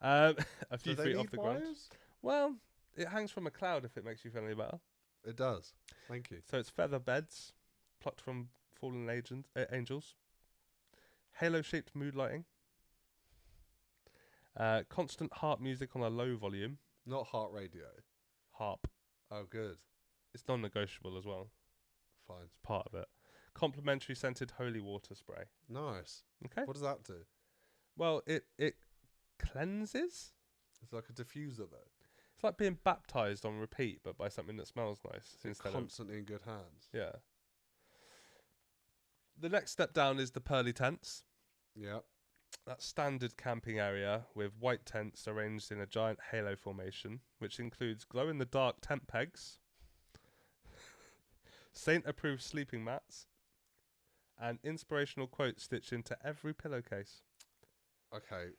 A few Do they feet need off the ground. wires? Well, it hangs from a cloud if it makes you feel any better. It does. Thank you. So it's feather beds plucked from fallen angels. Halo-shaped mood lighting. Constant harp music on a low volume. Not heart radio. Harp. Oh, good. It's non-negotiable as well. Fine. It's part of it. Complimentary scented holy water spray. Nice. Okay. What does that do? Well, it cleanses. It's like a diffuser, though. It's like being baptized on repeat, but by something that smells nice. It's constantly in good hands. Yeah. The next step down is the pearly tents. Yeah. That standard camping area with white tents arranged in a giant halo formation, which includes glow-in-the-dark tent pegs, saint-approved sleeping mats, and inspirational quotes stitched into every pillowcase. Okay.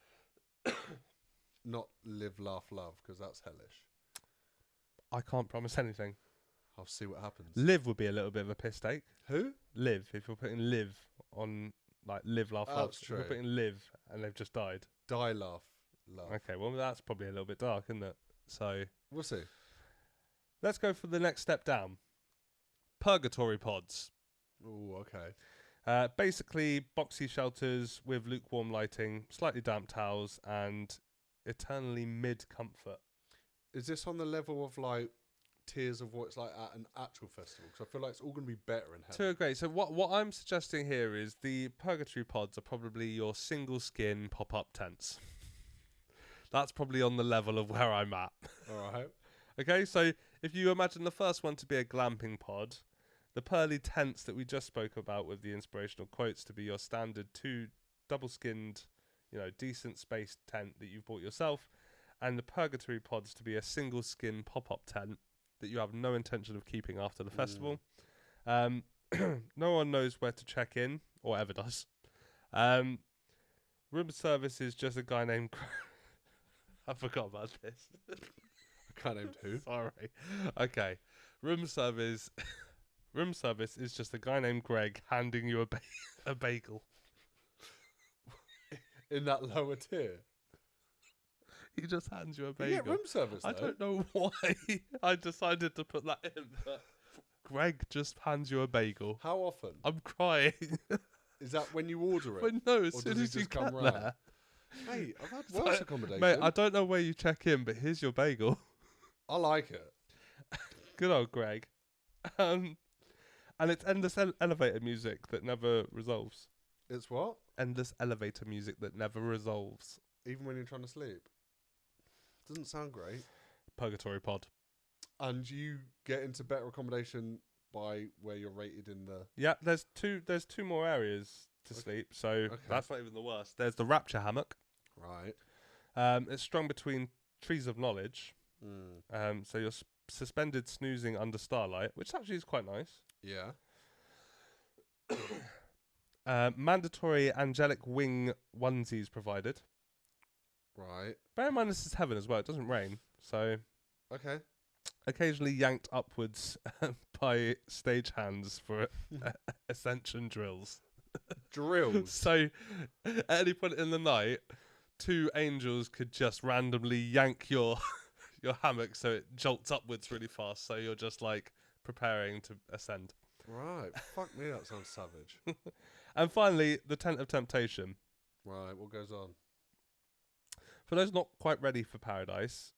Not live, laugh, love, because that's hellish. I can't promise anything. I'll see what happens. Live would be a little bit of a piss take. Who? Live, if you're putting live on, like, live, laugh, love. That's If you're true. putting live and they've just died. Die, laugh, love. Okay, well, that's probably a little bit dark, isn't it? So, We'll see. let's go for the next step down. Purgatory pods. Oh, okay. Basically, boxy shelters with lukewarm lighting, slightly damp towels, and eternally mid-comfort. Is this on the level of, like, tiers of what it's like at an actual festival? Because I feel like it's all going to be better in heaven. To a great. So what I'm suggesting here is the purgatory pods are probably your single skin pop-up tents. That's probably on the level of where I'm at. All right. Okay, so if you imagine the first one to be a glamping pod, the pearly tents that we just spoke about with the inspirational quotes to be your standard 2 double-skinned, decent spaced tent that you've bought yourself, and the purgatory pods to be a single skin pop-up tent that you have no intention of keeping after the festival. No one knows where to check in, or ever does. Room service is just a guy named... I forgot about this. A guy named who? Sorry. Okay. Room service is just a guy named Greg handing you a bagel. In that lower tier? He just hands you a You bagel. get room service, though. I don't know why I decided to put that in, but Greg just hands you a bagel. How often? I'm crying. Is that when you order it? But no, as Or soon does he as you just come get round? there. Mate, I've had So, worse accommodation. Mate, I don't know where you check in, but here's your bagel. I like it. Good old Greg. And it's endless elevator music that never resolves. It's what? Endless elevator music that never resolves. Even when you're trying to sleep. Doesn't sound great. Purgatory pod. And you get into better accommodation by where you're rated in the... Yeah, there's two more areas to sleep, so that's not even the worst. There's the Rapture Hammock. Right. It's strung between trees of knowledge. So you're suspended snoozing under starlight, which actually is quite nice. Yeah. Mandatory angelic wing onesies provided. Right. Bear in mind this is heaven as well. It doesn't rain, so Okay. occasionally yanked upwards by stagehands for ascension drills. Drills. So at any point in the night, 2 angels could just randomly yank your hammock so it jolts upwards really fast. So you're just like preparing to ascend. Right. Fuck me, that sounds savage. And finally, the tent of temptation. Right, what goes on? For those not quite ready for paradise,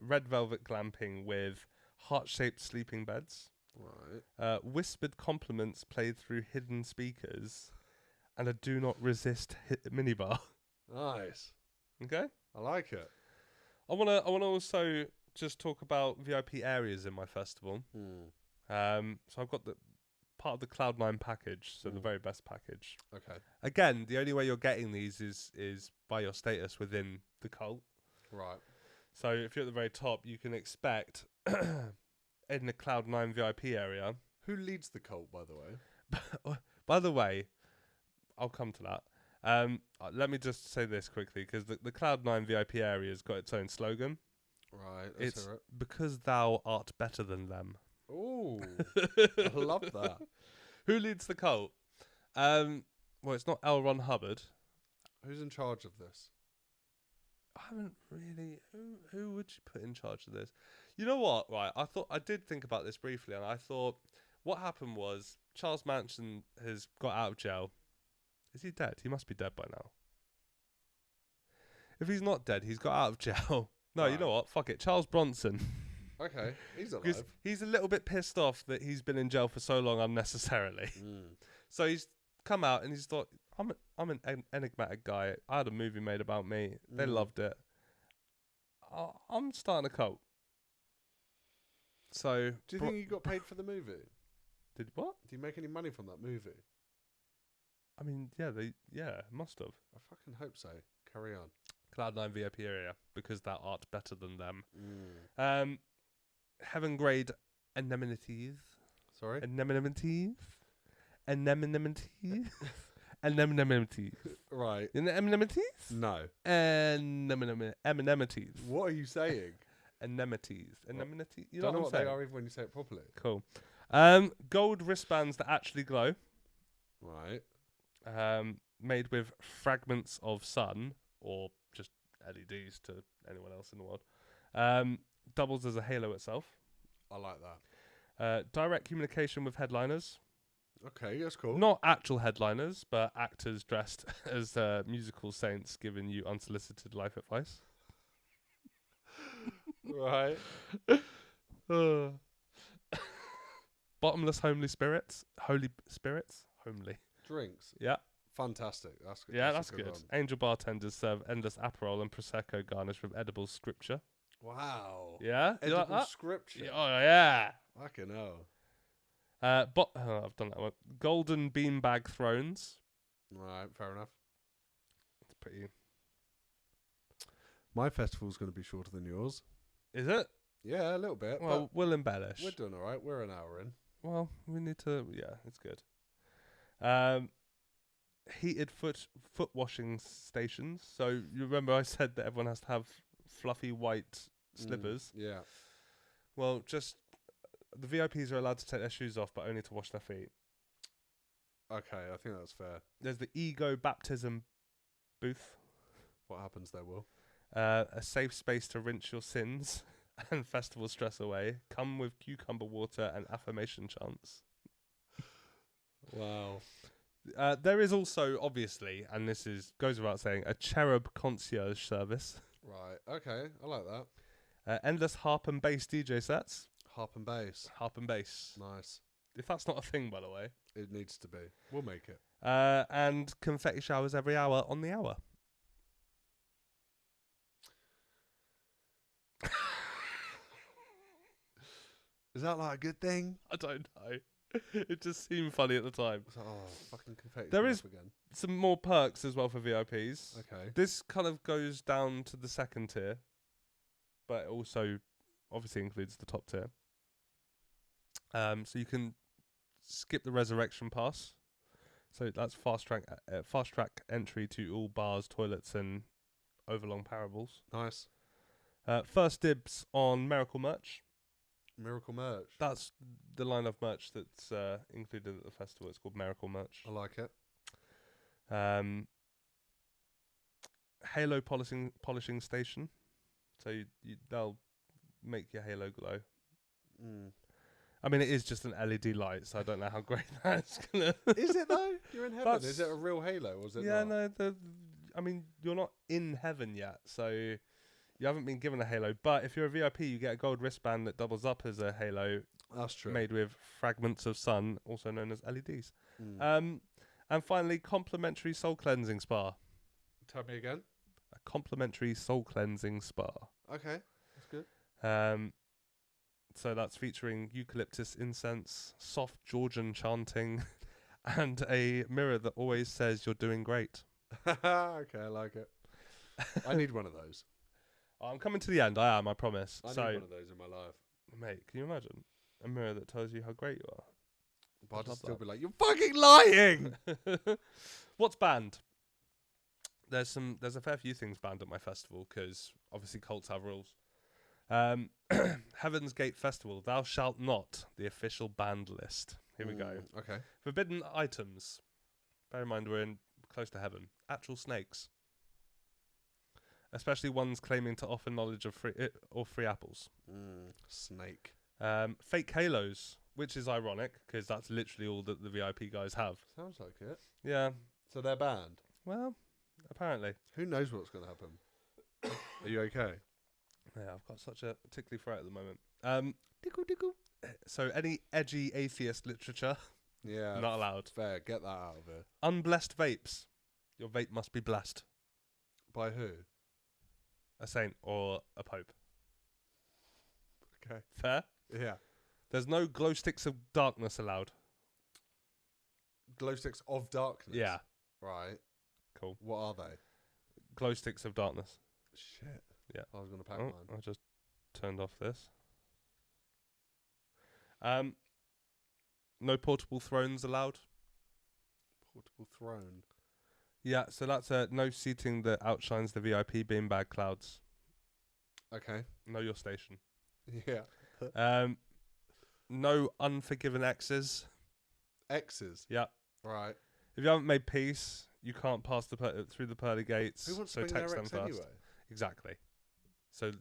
red velvet glamping with heart-shaped sleeping beds, Right. whispered compliments played through hidden speakers, and a do not resist minibar. Nice. Okay? I like it. I wanna also just talk about VIP areas in my festival. So I've got the part of the Cloud9 package, so the very best package. Okay. Again, the only way you're getting these is by your status within the cult. Right. So if you're at the very top, you can expect in the Cloud9 VIP area. Who leads the cult, by the way? By the way, I'll come to that. Let me just say this quickly, because the Cloud9 VIP area's got its own slogan. Right. Let's hear it. Because thou art better than them. Ooh. I love that. Who leads the cult? Well, it's not L. Ron Hubbard. Who's in charge of this? I haven't really. Who would you put in charge of this? You know what? Right, I did think about this briefly, and I thought what happened was Charles Manson has got out of jail. Is he dead? He must be dead by now. If he's not dead, he's got out of jail. No, you Right. know what? Fuck it. Charles Bronson. Okay, he's Because alive. he's a little bit pissed off that he's been in jail for so long unnecessarily. So he's come out and he's thought, I'm an enigmatic guy. I had a movie made about me. They loved it. I'm starting a cult. So Do you think you got paid for the movie? did what? Do you make any money from that movie? I mean, yeah, must have. I fucking hope so. Carry on. Cloud9 VIP area because thou art better than them. Heavenrade anemones. Sorry? Anemones. Anemones. Anemones. Right. Anemones. No. Anemones. What are you saying? Anemones. Anemones. You Don't know what what I'm they saying? are even when you say it properly. Cool. Gold wristbands that actually glow. Right. Made with fragments of sun or just LEDs to anyone else in the world. Doubles as a halo itself. I like that. Direct communication with headliners. Okay, that's cool. Not actual headliners, but actors dressed as musical saints giving you unsolicited life advice. Right. Bottomless homely spirits. Holy spirits. Homely. Drinks. Yeah. Fantastic. That's good. Yeah, that's a good. one. Angel bartenders serve endless Aperol and Prosecco garnished with edible scripture. Wow. Yeah? You like Edible that? scripture. Oh, yeah. Fucking hell. I've done that one. Golden beanbag thrones. Right, fair enough. It's pretty. My festival's going to be shorter than yours. Is it? Yeah, a little bit. Well, we'll embellish. but we're doing all right. We're an hour in. Well, we need to. Yeah, it's good. Heated foot washing stations. So you remember I said that everyone has to have fluffy white slippers. Yeah. Well, just the VIPs are allowed to take their shoes off, but only to wash their feet. Okay, I think that's fair. There's the ego baptism booth. What happens there, Will? A safe space to rinse your sins and festival stress away. Come with cucumber water and affirmation chants. Wow. There is also, obviously, and this goes without saying, a cherub concierge service. Right. Okay, I like that. Endless harp and bass DJ sets. Harp and bass. Harp and bass. Nice. If that's not a thing, by the way. It needs to be. We'll make it. And confetti showers every hour on the hour. Is that like a good thing? I don't know. It just seemed funny at the time. It's like, oh, fucking confetti. There is- again. Some more perks as well for VIPs. Okay. This kind of goes down to the second tier, but it also obviously includes the top tier. So you can skip the resurrection pass. So that's fast track entry to all bars, toilets, and overlong parables. Nice. First dibs on Miracle merch. Miracle merch. That's the line of merch that's included at the festival. It's called Miracle merch. I like it. Halo polishing station. So they'll make your halo glow. I mean, it is just an LED light, so I don't know how great that's gonna. Is it though? You're in heaven. That's- Is it a real halo or is it Yeah, not? no. I mean, you're not in heaven yet, so you haven't been given a halo. But if you're a VIP, you get a gold wristband that doubles up as a halo, That's true. made with fragments of sun, also known as LEDs. Mm. And finally, complimentary soul cleansing spa. Tell me again. A complimentary soul cleansing spa. Okay, that's good. So that's featuring eucalyptus incense, soft Georgian chanting, and a mirror that always says you're doing great. Okay, I like it. I need one of those. I'm coming to the end. I am, I promise. I need So, one of those in my life. mate, can you imagine a mirror that tells you how great you are? But I'd love still that. be like, you're fucking lying! What's banned? There's a fair few things banned at my festival because obviously cults have rules. Heaven's Gate Festival, thou shalt not, the official banned list. Here we go. Okay. Forbidden items. Bear in mind we're close to heaven. Actual snakes. especially ones claiming to offer knowledge of free apples. Snake. Fake halos, which is ironic because that's literally all that the VIP guys have. Sounds like it. Yeah. So they're banned. Well, apparently. Who knows what's going to happen? Are you okay? Yeah, I've got such a tickly throat at the moment. Dickle. So any edgy atheist literature, Yeah. not allowed. Fair. Get that out of here. Unblessed vapes. Your vape must be blessed. By who? A saint or a pope. Okay. Fair? Yeah. There's no glow sticks of darkness allowed. Glow sticks of darkness. Yeah. Right. Cool. What are they? Glow sticks of darkness. Shit. Yeah. I was going to pack mine. I just turned off this. No portable thrones allowed. Portable throne. Yeah, so that's no seating that outshines the VIP beanbag clouds. Okay. Know your station. Yeah. No unforgiven exes. X's. Yeah. Right. If you haven't made peace, you can't pass through the pearly gates. Who wants so to bring text their them ex first. anyway? Exactly. So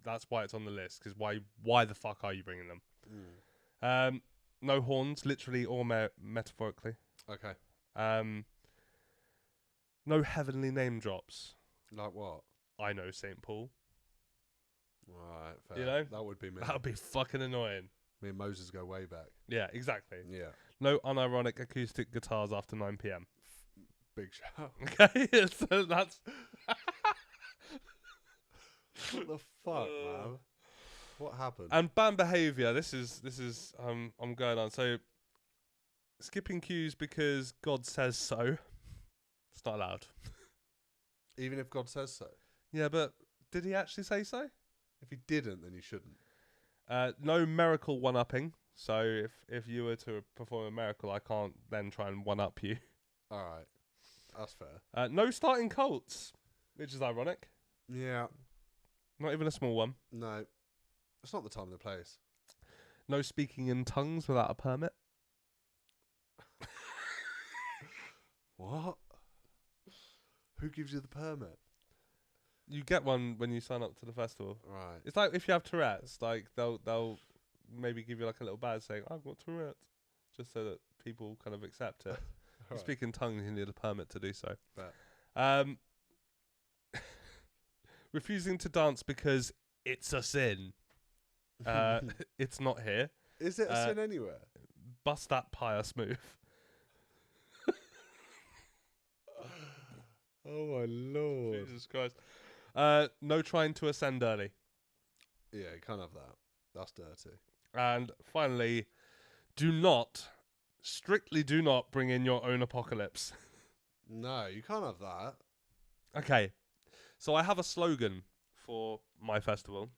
that's why it's on the list. Because why the fuck are you bringing them? No horns, literally or metaphorically. Okay. No heavenly name drops. Like what? I know St. Paul. Right. Fair. You know? That would be me. That would be fucking annoying. Me and Moses go way back. Yeah, exactly. Yeah. No unironic acoustic guitars after 9 p.m. Big shout. Okay, so that's... What the fuck, man? What happened? And band behaviour. This is I'm going on. So skipping cues because God says so. It's not allowed. Even if God says so. Yeah, but did he actually say so? If he didn't, then he shouldn't. No miracle one-upping. So if you were to perform a miracle, I can't then try and one-up you. All right. That's fair. No starting cults, which is ironic. Yeah. Not even a small one. No. It's not the time and the place. No speaking in tongues without a permit. What? Who gives you the permit? You get one when you sign up to the festival. Right. It's like if you have Tourette's, like they'll maybe give you like a little badge saying, I've got Tourette's, just so that people kind of accept it. You speak in tongues, you need a permit to do so. Refusing to dance because it's a sin. It's not here. Is it a sin anywhere? Bust that pious move. Oh my lord. Jesus Christ. No trying to ascend early. Yeah, you can't have that. That's dirty. And finally, strictly do not bring in your own apocalypse. No, you can't have that. Okay. So I have a slogan for my festival.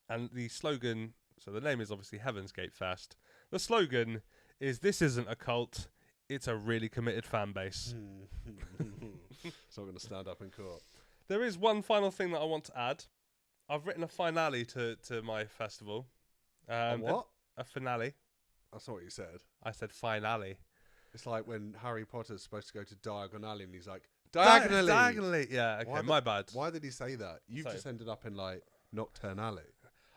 And the slogan, so the name is obviously Heaven's Gate Fest. The slogan is, this isn't a cult, it's a really committed fan base. It's not going to stand up in court. There is one final thing that I want to add. I've written a finale to my festival. A what? A finale. That's not what you said. I said finale. It's like when Harry Potter's supposed to go to Diagon Alley and he's like, Diagonally! Diagonally! Yeah, okay, my bad. Why did he say that? You've just ended up in, like, Nocturne Alley.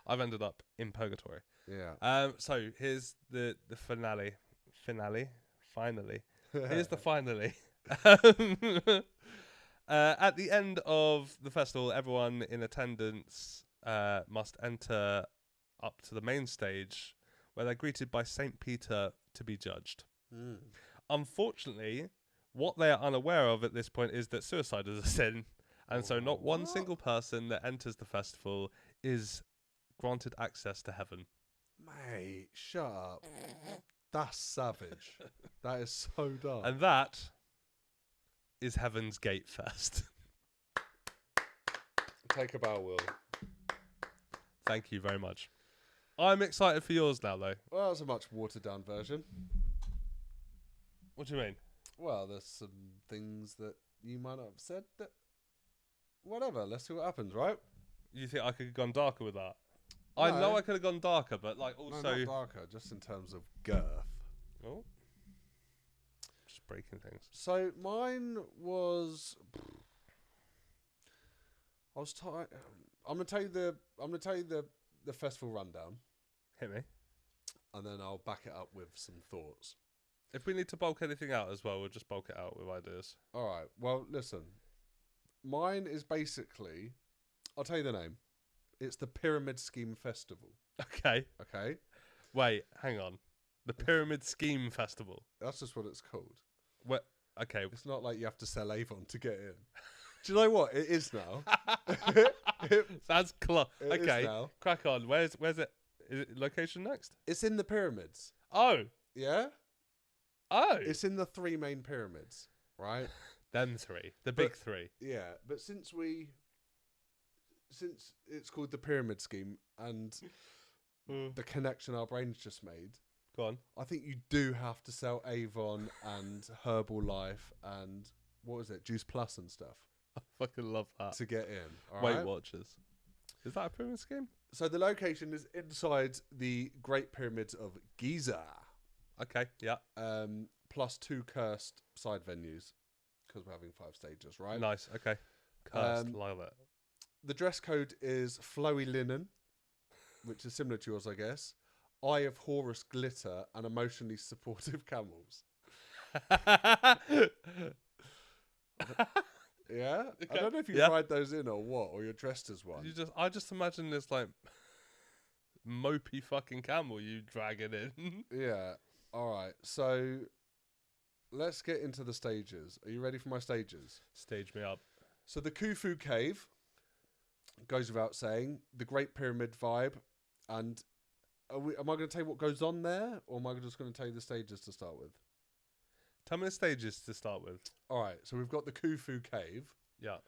I've ended up in Purgatory. Yeah. So here's the finale. Finally. Here's the finally. At the end of the festival, everyone in attendance must enter up to the main stage where they're greeted by St. Peter to be judged. Unfortunately, what they are unaware of at this point is that suicide is a sin. And so not one single person that enters the festival is granted access to heaven. Mate, shut up. That's savage. That is so dark. And that is Heaven's Gate Fest. Take a bow, Will. Thank you very much. I'm excited for yours now, though. Well, that's a much watered-down version. What do you mean? Well, there's some things that you might not have said that... Whatever, let's see what happens, right? You think I could have gone darker with that? No. I know I could have gone darker, but like also... No, not darker, just in terms of girth. Oh. Just breaking things. So mine was... I'm gonna tell you the festival rundown, Hit me. and then I'll back it up with some thoughts. If we need to bulk anything out as well, we'll just bulk it out with ideas. All right. Well, listen. Mine is basically, I'll tell you the name. It's the Pyramid Scheme Festival. Okay. Okay. Wait, hang on. The Pyramid Scheme Festival. That's just what it's called. What? Okay. It's not like you have to sell Avon to get in. Do you know what? It is now. Sounds It is okay. now. Crack on. Where's it? Is it location next? It's in the pyramids. Oh. Yeah? Oh. It's in the 3 main pyramids, right? Them 3. The big 3. Yeah, but since it's called the Pyramid Scheme and the connection our brains just made, Go on. I think you do have to sell Avon and Herbalife and what was it, Juice Plus and stuff I fucking love that. to get in. All Weight right? Watchers. Is that a pyramid scheme? So the location is inside the Great Pyramids of Giza, Okay. Yeah. plus 2 cursed side venues because we're having 5 stages, right? Nice. Okay. Cursed. Love it. The dress code is flowy linen, which is similar to yours, I guess. Eye of Horus glitter and emotionally supportive camels. Yeah? Okay. I don't know if you Yeah. tried those in or what, or you're dressed as one. I just imagine this like mopey fucking camel you dragging in. Yeah. All right. So let's get into the stages. Are you ready for my stages? Stage me up. So the Khufu Cave goes without saying. The Great Pyramid vibe. And am I going to tell you what goes on there, or am I just going to tell you the stages to start with? Tell me the stages to start with. All right. So we've got the Khufu Cave. Yeah.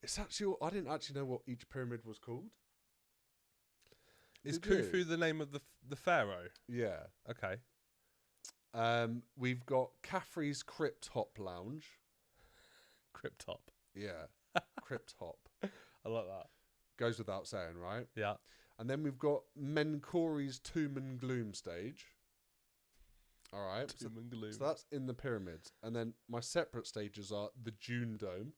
It's actually, I didn't actually know what each pyramid was called. Is Did you? Khufu the name of the pharaoh? Yeah. Okay. We've got Caffrey's Crypt Hop Lounge. Crypt Top. Yeah. Crypt Hop. I like that. Goes without saying, right? Yeah. And then we've got Menkori's Tomb and Gloom stage. All right. Doom and gloom. So that's in the pyramids. And then my separate stages are the Dune Dome,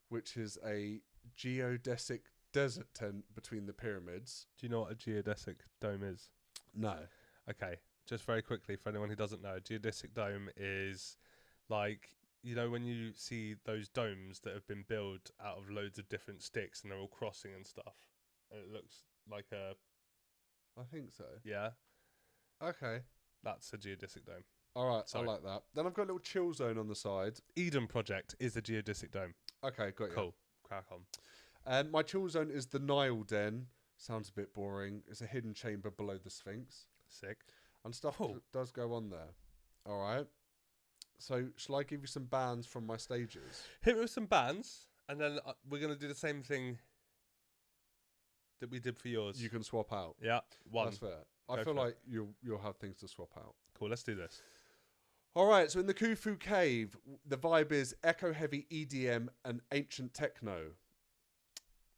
which is a geodesic desert tent between the pyramids. Do you know what a geodesic dome is? No. Okay. Just very quickly, for anyone who doesn't know, a geodesic dome is like, you know, when you see those domes that have been built out of loads of different sticks and they're all crossing and stuff. And it looks like I think so. yeah, Okay. that's a geodesic dome. All right. Sorry. I like that. Then I've got a little chill zone on the side. Eden Project is a geodesic dome. Okay. Got you. Cool. Crack on. My chill zone is the Nile Den. Sounds a bit boring. It's a hidden chamber below the Sphinx. Sick. And stuff Cool. does go on there. All right. So, shall I give you some bands from my stages? Hit me with some bands, and then we're going to do the same thing that we did for yours. You can swap out. Yeah, one. That's fair. I Go feel for it. like you'll have things to swap out. Cool, let's do this. All right. So, in the Khufu Cave, the vibe is echo-heavy EDM and ancient techno.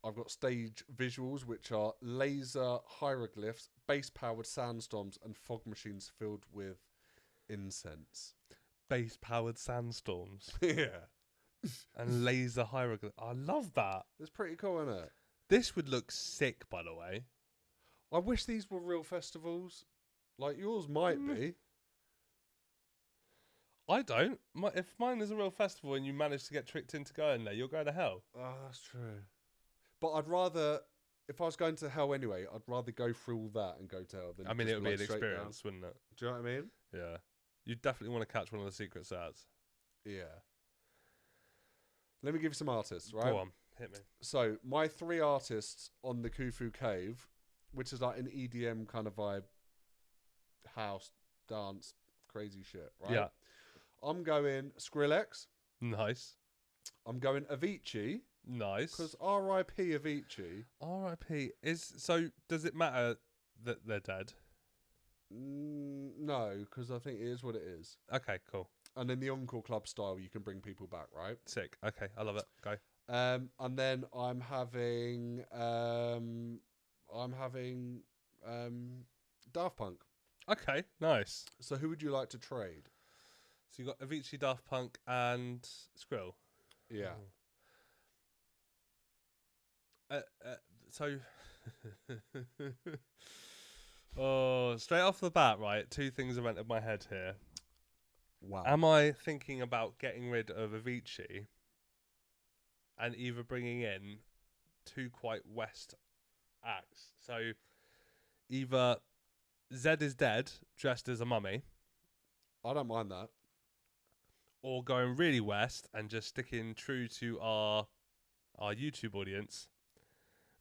I've got stage visuals, which are laser hieroglyphs, bass-powered sandstorms, and fog machines filled with incense. Bass-powered sandstorms Yeah. and laser hieroglyph. I love that. It's pretty cool, isn't it? This would look sick, by the way. I wish these were real festivals. Like yours might be. I don't. If mine is a real festival and you manage to get tricked into going there, you're going to hell. Oh, that's true. But I'd rather, if I was going to hell anyway, I'd rather go through all that and go to hell than I mean, just it would be like an straight down. experience, wouldn't it? Do you know what I mean? Yeah. You definitely want to catch one of the secret sets. Yeah. Let me give you some artists, right? Go on, hit me. So, my 3 artists on the Khufu Cave, which is like an EDM kind of vibe, house, dance, crazy shit, right? Yeah. I'm going Skrillex. Nice. I'm going Avicii. Nice. Because R.I.P. Avicii. R.I.P. Does it matter that they're dead? No, because I think it is what it is. Okay, cool. And in the Encore Club style, you can bring people back, right? Sick. Okay, I love it. Go. And then I'm having Daft Punk. Okay, nice. So who would you like to trade? So you got Avicii, Daft Punk, and Skrill. Yeah. So, oh, straight off the bat, right? Two things have entered my head here. Wow. Am I thinking about getting rid of Avicii and either bringing in two quite West acts? So, either Zed is Dead, dressed as a mummy, I don't mind that. or going really West and just sticking true to our YouTube audience,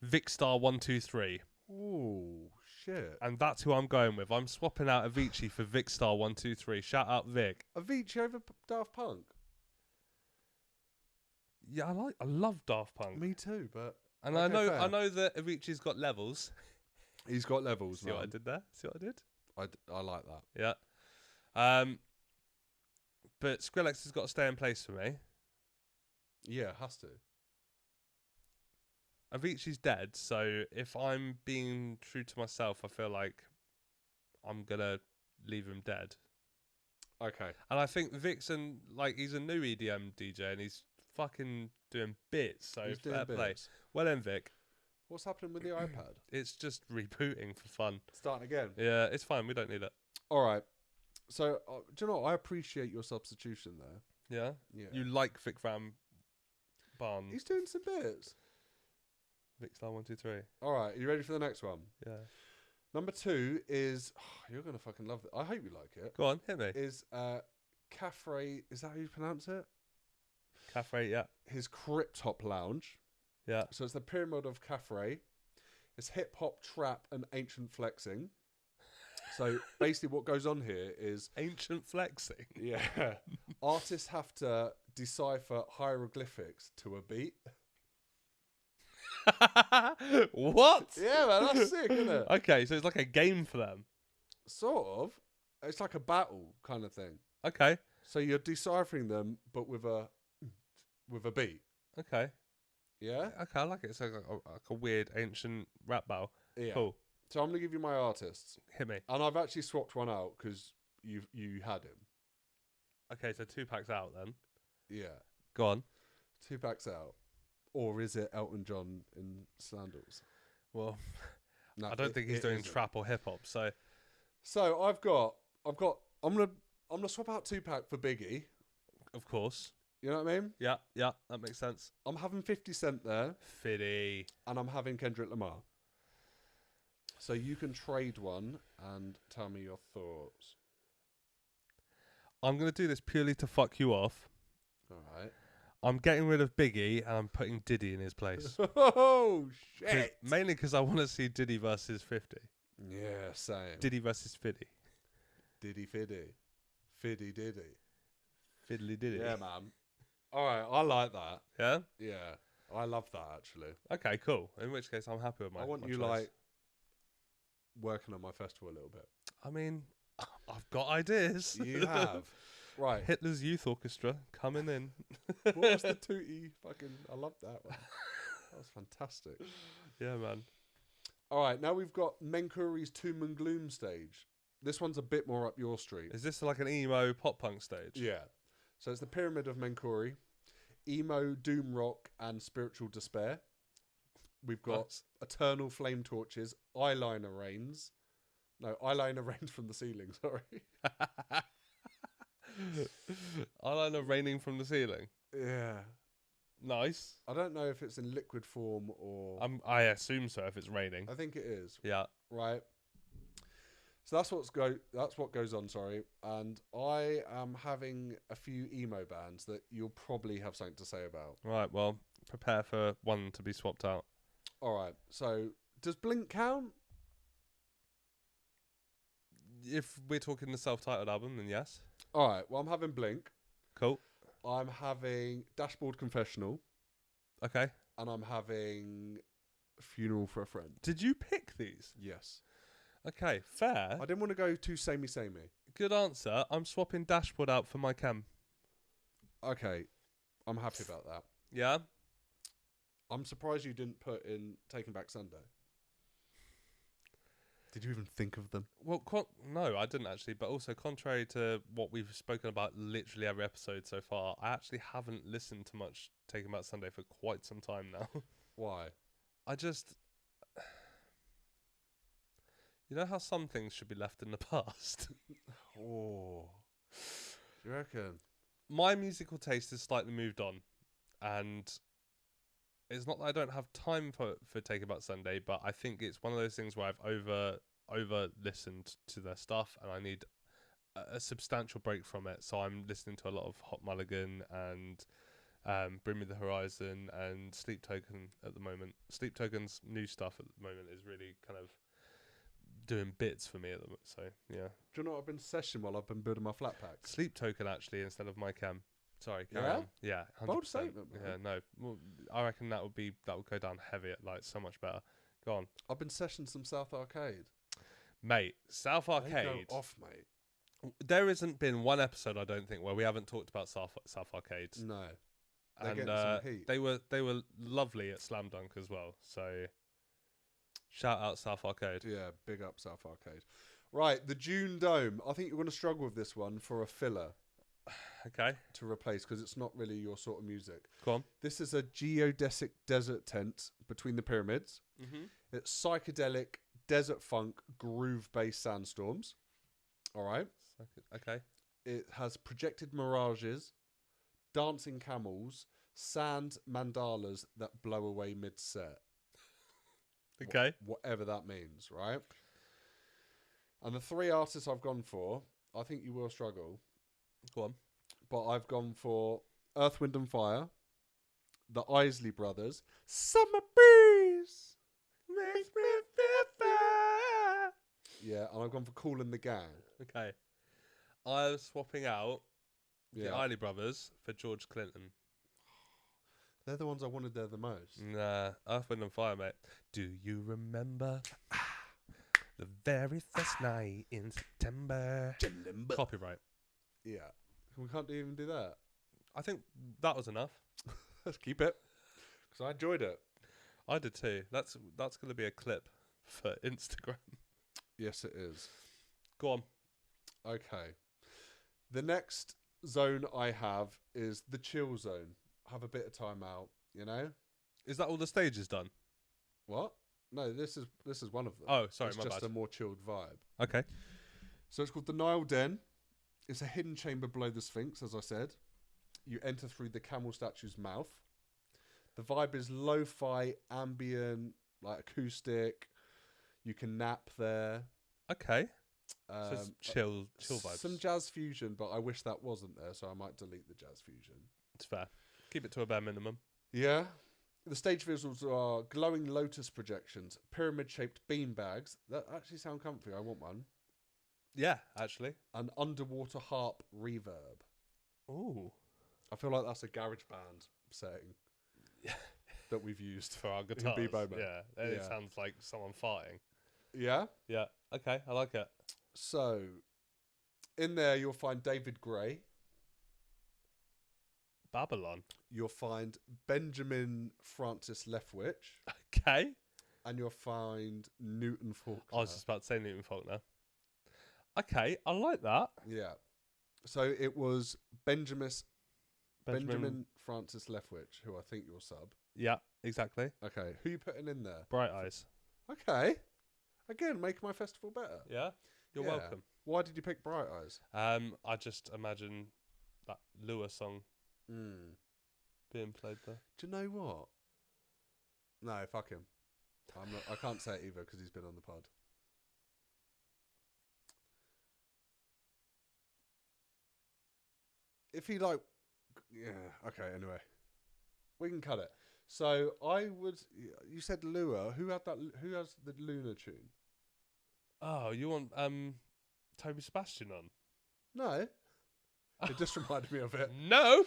Vicstar123. Ooh, shit. And that's who I'm going with. I'm swapping out Avicii for Vicstar123. Shout out Vic. Avicii over Daft Punk? Yeah, I love Daft Punk. Me too, but... And okay, I fair. know that Avicii's got levels. He's got levels, See man. what I did there? See what I did? I like that. Yeah. But Skrillex has got to stay in place for me. Yeah, has to. Avicii's dead, so if I'm being true to myself, I feel like I'm gonna leave him dead. Okay. And I think Vixen, like, he's a new EDM DJ and he's fucking doing bits. So He's fair doing play. bits. Well then, Vic. What's happening with the iPad? It's just rebooting for fun. Starting again. Yeah, it's fine. We don't need it. All right. So, do you know what? I appreciate your substitution there. Yeah. Yeah. You like Vic Van Barn? He's doing some bits. Vicstar123. All right. You ready for the next one? Yeah. Number 2 is... you're going to fucking love it. I hope you like it. Go on, hit me. Is Cafe... Is that how you pronounce it? Cafe, yeah. His Crypt Hop Lounge. Yeah. So it's the pyramid of Cafe. It's hip hop, trap, and ancient flexing. So basically, what goes on here is Ancient flexing. yeah, artists have to decipher hieroglyphics to a beat. What? Yeah, man, that's sick, isn't it? Okay, so it's like a game for them. Sort of. It's like a battle kind of thing. Okay. So you're deciphering them, but with a beat. Okay. Yeah. Okay, I like it. It's like a weird ancient rap battle. Yeah. Cool. So I'm gonna give you my artists, Hit me. and I've actually swapped one out because you had him. Okay, so 2 packs out then. Yeah. Go on. 2 packs out. Or is it Elton John in sandals? Well, No, I don't think he's doing isn't. trap or hip hop. So So I'm gonna swap out 2 pack for Biggie. of course, You know what I mean? yeah, that makes sense. I'm having 50 Cent there, Fiddy. and I'm having Kendrick Lamar. So you can trade one and tell me your thoughts. I'm gonna do this purely to fuck you off. All right. I'm getting rid of Biggie and I'm putting Diddy in his place. Oh shit! Mainly because I want to see Diddy versus 50. Yeah, same. Diddy versus Fiddy. Diddy Fiddy, Fiddy Diddy. Fiddly Diddy. Yeah, man. All right, I like that. Yeah? Yeah, I love that actually. Okay, cool. In which case, I'm happy with my I want my you choice. like working on my festival a little bit. I mean, I've got ideas. You have. Right. Hitler's Youth Orchestra coming in. What was the tooty fucking... I love that one. That was fantastic. Yeah, man. All right, now we've got Mercury's Tomb and Gloom stage. This one's a bit more up your street. Is this like an emo pop punk stage? Yeah. So it's the Pyramid of Mercury, emo, doom rock, and spiritual despair. We've got Nice. eternal flame torches, eyeliner rains. No, eyeliner rains from the ceiling, sorry. Eyeliner raining from the ceiling. Yeah. Nice. I don't know if it's in liquid form or... I assume so if it's raining. I think it is. Yeah. Right. So that's what goes on, sorry. And I am having a few emo bands that you'll probably have something to say about. Right, well, prepare for one to be swapped out. All right. So does Blink count? If we're talking the self-titled album, then yes. All right. Well, I'm having Blink. Cool. I'm having Dashboard Confessional. Okay. And I'm having Funeral for a Friend. Did you pick these? Yes. Okay, fair. I didn't want to go too samey. Good answer. I'm swapping Dashboard out for my cam. Okay. I'm happy about that. Yeah? I'm surprised you didn't put in Taking Back Sunday. Did you even think of them? Well, no, I didn't actually. But also, contrary to what we've spoken about literally every episode so far, I actually haven't listened to much Taking Back Sunday for quite some time now. Why? I just, you know how some things should be left in the past. Oh, do you reckon? My musical taste has slightly moved on, and it's not that I don't have time for Take About Sunday, but I think it's one of those things where I've over listened to their stuff, and I need a substantial break from it. So I'm listening to a lot of Hot Mulligan and Bring Me the Horizon and Sleep Token at the moment. Sleep Token's new stuff at the moment is really kind of doing bits for me at the moment. So yeah. Do you know what I've been sessioning while I've been building my flat pack? Sleep Token actually instead of my cam. Sorry, carry Yeah? on. Yeah, 100%. Bold statement, man. Yeah, no. Well, I reckon that would go down heavy at like so much better. Go on. I've been sessioning some South Arcade. Mate, South They Arcade. go off, mate. There hasn't been one episode I don't think where we haven't talked about South Arcade. No. They're And getting some heat. they were lovely at Slam Dunk as well. So shout out South Arcade. Yeah, big up South Arcade. Right, the June Dome. I think you're going to struggle with this one for a filler Okay, to replace because it's not really your sort of music. go on. This is a geodesic desert tent between the pyramids. Mm-hmm. It's psychedelic, desert funk, groove-based sandstorms. All right. Okay. It has projected mirages, dancing camels, sand mandalas that blow away mid-set. Okay. Whatever that means, right? And the three artists I've gone for, I think you will struggle, Go on. but I've gone for Earth, Wind and Fire, the Isley Brothers, Summer Breeze, makes me feel fine. Yeah, and I've gone for Kool and the Gang. Okay. I'm swapping out the Yeah, Eiley brothers for George Clinton. they're the ones I wanted there the most. Nah, Earth, Wind and Fire, mate. Do you remember the very first night in September? Copyright. Yeah, we can't even do that. I think that was enough. Let's keep it because I enjoyed it. I did too. That's going to be a clip for Instagram. Yes, it is. Go on. Okay. The next zone I have is the chill zone. Have a bit of time out, you know? Is that all the stages done? What? No, this is one of them. Oh, sorry, it's my just bad. a more chilled vibe. Okay. So it's called the Nile Den. It's a hidden chamber below the Sphinx, as I said. You enter through the camel statue's mouth. The vibe is lo-fi, ambient, like acoustic. You can nap there. Okay. So it's chill vibes. Some jazz fusion, but I wish that wasn't there, so I might delete the jazz fusion. It's fair. Keep it to a bare minimum. Yeah. The stage visuals are glowing lotus projections, pyramid-shaped bean bags. That actually sound comfy. I want one. Yeah, actually. An underwater harp reverb. Ooh. I feel like that's a garage band setting that we've used. For our guitars. Bebo Man. Yeah. And it Yeah. sounds like someone farting. Yeah. Yeah. Okay, I like it. So, in there you'll find David Gray. Babylon. You'll find Benjamin Francis Leftwich. Okay. And you'll find Newton Faulkner. I was just about to say Newton Faulkner. Okay, I like that. Yeah. So it was Benjamin Francis Leftwich, who I think you'll sub. Yeah, exactly. Okay. Who you putting in there? Bright Eyes. Okay. Again, make my festival better. Yeah. You're Yeah. welcome. Why did you pick Bright Eyes? I just imagine that Lua song being played there. Do you know what? No, fuck him. I can't say it either because he's been on the pod. If he like, yeah, okay. Anyway, we can cut it. So I would. You said Lua. Who had that? Who has the Luna tune? Oh, you want Toby Sebastian on? No, it just reminded me of it. No.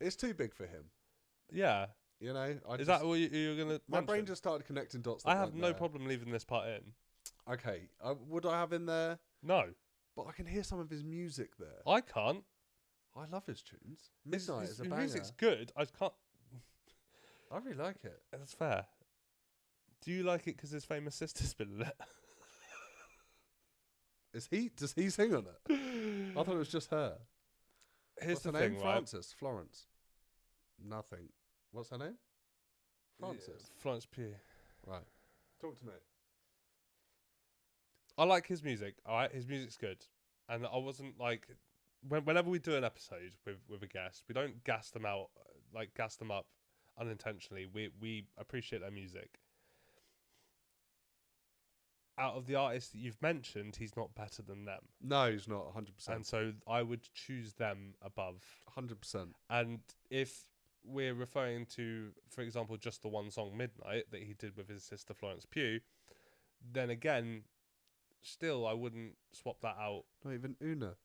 It's too big for him. Yeah. You know. Is that what you're gonna? My mention? brain just started connecting dots. I that have weren't no there. problem leaving this part in. Okay, would I have in there? No, But I can hear some of his music there. I can't. I love his tunes. His- Midnight his is a banger. music's good. I can't. I really like it. That's fair. Do you like it because his famous sister's been in it? Does he sing on it? I thought it was just her. Here's What's her the name? thing, right? Frances. Florence. Nothing. What's her name? Francis. Florence Pugh. Right. Talk to me. I like his music. All right, his music's good, and I wasn't like, whenever we do an episode with a guest, we don't gas them out, gas them up unintentionally. We appreciate their music. Out of the artists that you've mentioned, he's not better than them. No, he's not 100%. And so I would choose them above 100%. And if we're referring to, for example, just the one song Midnight that he did with his sister Florence Pugh, then again, still I wouldn't swap that out. Not even Una.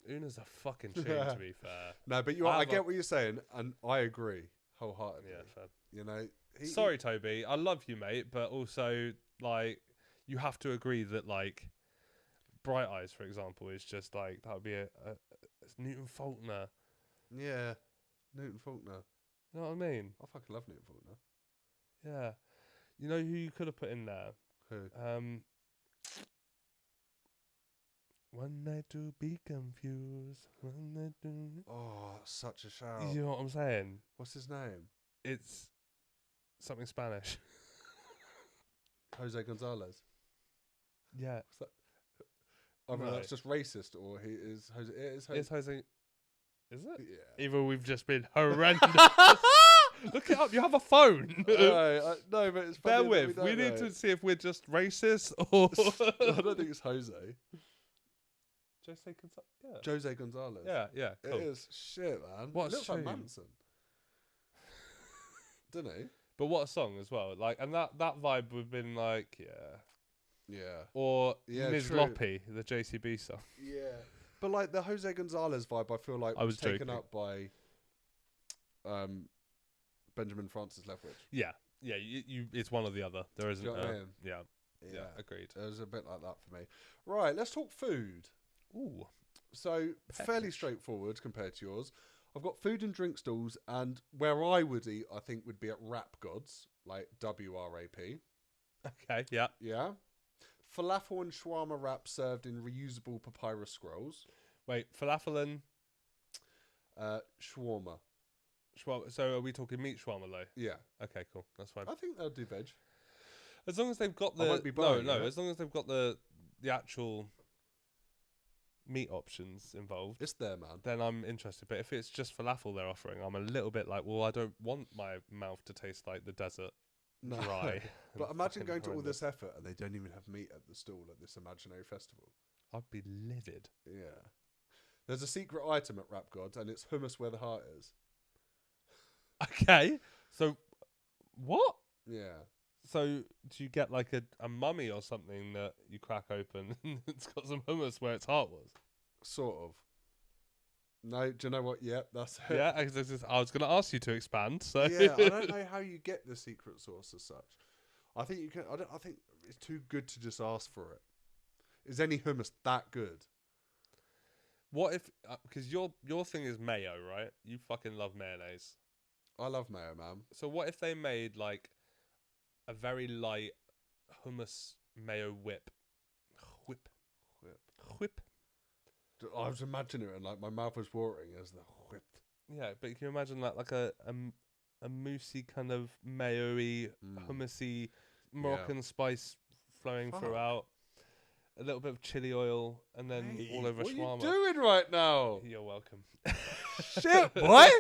Una's a fucking tune, to be fair. No, but I get what you're saying, and I agree wholeheartedly. Yeah, fair. You know, sorry, Toby. I love you, mate, but also you have to agree that Bright Eyes, for example, is just that would be a Newton Faulkner. Yeah, Newton Faulkner. You know what I mean? I fucking love Newton Faulkner. Yeah. You know who you could have put in there? Who? One night to be confused. One night to... Oh, such a shout. You know what I'm saying? What's his name? It's something Spanish. Jose Gonzalez. Yeah. What's that? I mean, that's just racist, or he is Jose. It is Jose. It's Jose. Is it? Yeah. Either we've just been horrendous. Look it up. You have a phone. No, but it's Bear funny with. We need to see if we're just racist or. I don't think it's Jose. Jose Gonzalez. Yeah. Cool. It is shit, man. What it looks like tune? Manson. Didn't he? But what a song as well. And that vibe would have been Yeah. Or Ms. True. Loppy, the JCB song. Yeah. But the Jose Gonzalez vibe, I feel like was taken up by Benjamin Francis Leftwich. Yeah. Yeah, you it's one or the other. There isn't. Do you know what I mean? Yeah, agreed. It was a bit like that for me. Right, let's talk food. Ooh. So, fairly straightforward compared to yours. I've got food and drink stalls, and where I would eat, I think, would be at Rap Gods, like WRAP. Okay, yeah. Yeah. Falafel and shawarma wrap served in reusable papyrus scrolls. Wait, falafel and... Shawarma. So are we talking meat shawarma, though? Yeah. Okay, cool. That's fine. I think they'll do veg. As long as they've got the... I won't be buying it. As long as they've got the actual meat options involved. It's there, man. Then I'm interested. But if it's just falafel they're offering, I'm a little bit like, well, I don't want my mouth to taste like the desert. No. Dry. But imagine going to all horrendous. this effort and they don't even have meat at the stall at this imaginary festival. I'd be livid. Yeah. There's a secret item at Rap Gods, and it's hummus where the heart is. Okay. So, what? Yeah. So, do you get like a mummy or something that you crack open and it's got some hummus where its heart was? Sort of. No, do you know what? Yep, that's it. Yeah, I was going to ask you to expand. So Yeah, I don't know how you get the secret sauce as such. I think you can. I think it's too good to just ask for it. Is any hummus that good? What if? Because your thing is mayo, right? You fucking love mayonnaise. I love mayo, man. So what if they made like a very light hummus mayo whip? Whip. I was imagining it, and like my mouth was watering as the whipped. Yeah, but can you imagine that like a moussey kind of mayo-y, hummusy Moroccan spice flowing throughout, a little bit of chili oil, and then all over shawarma. What are you doing right now? You're welcome. Shit, boy!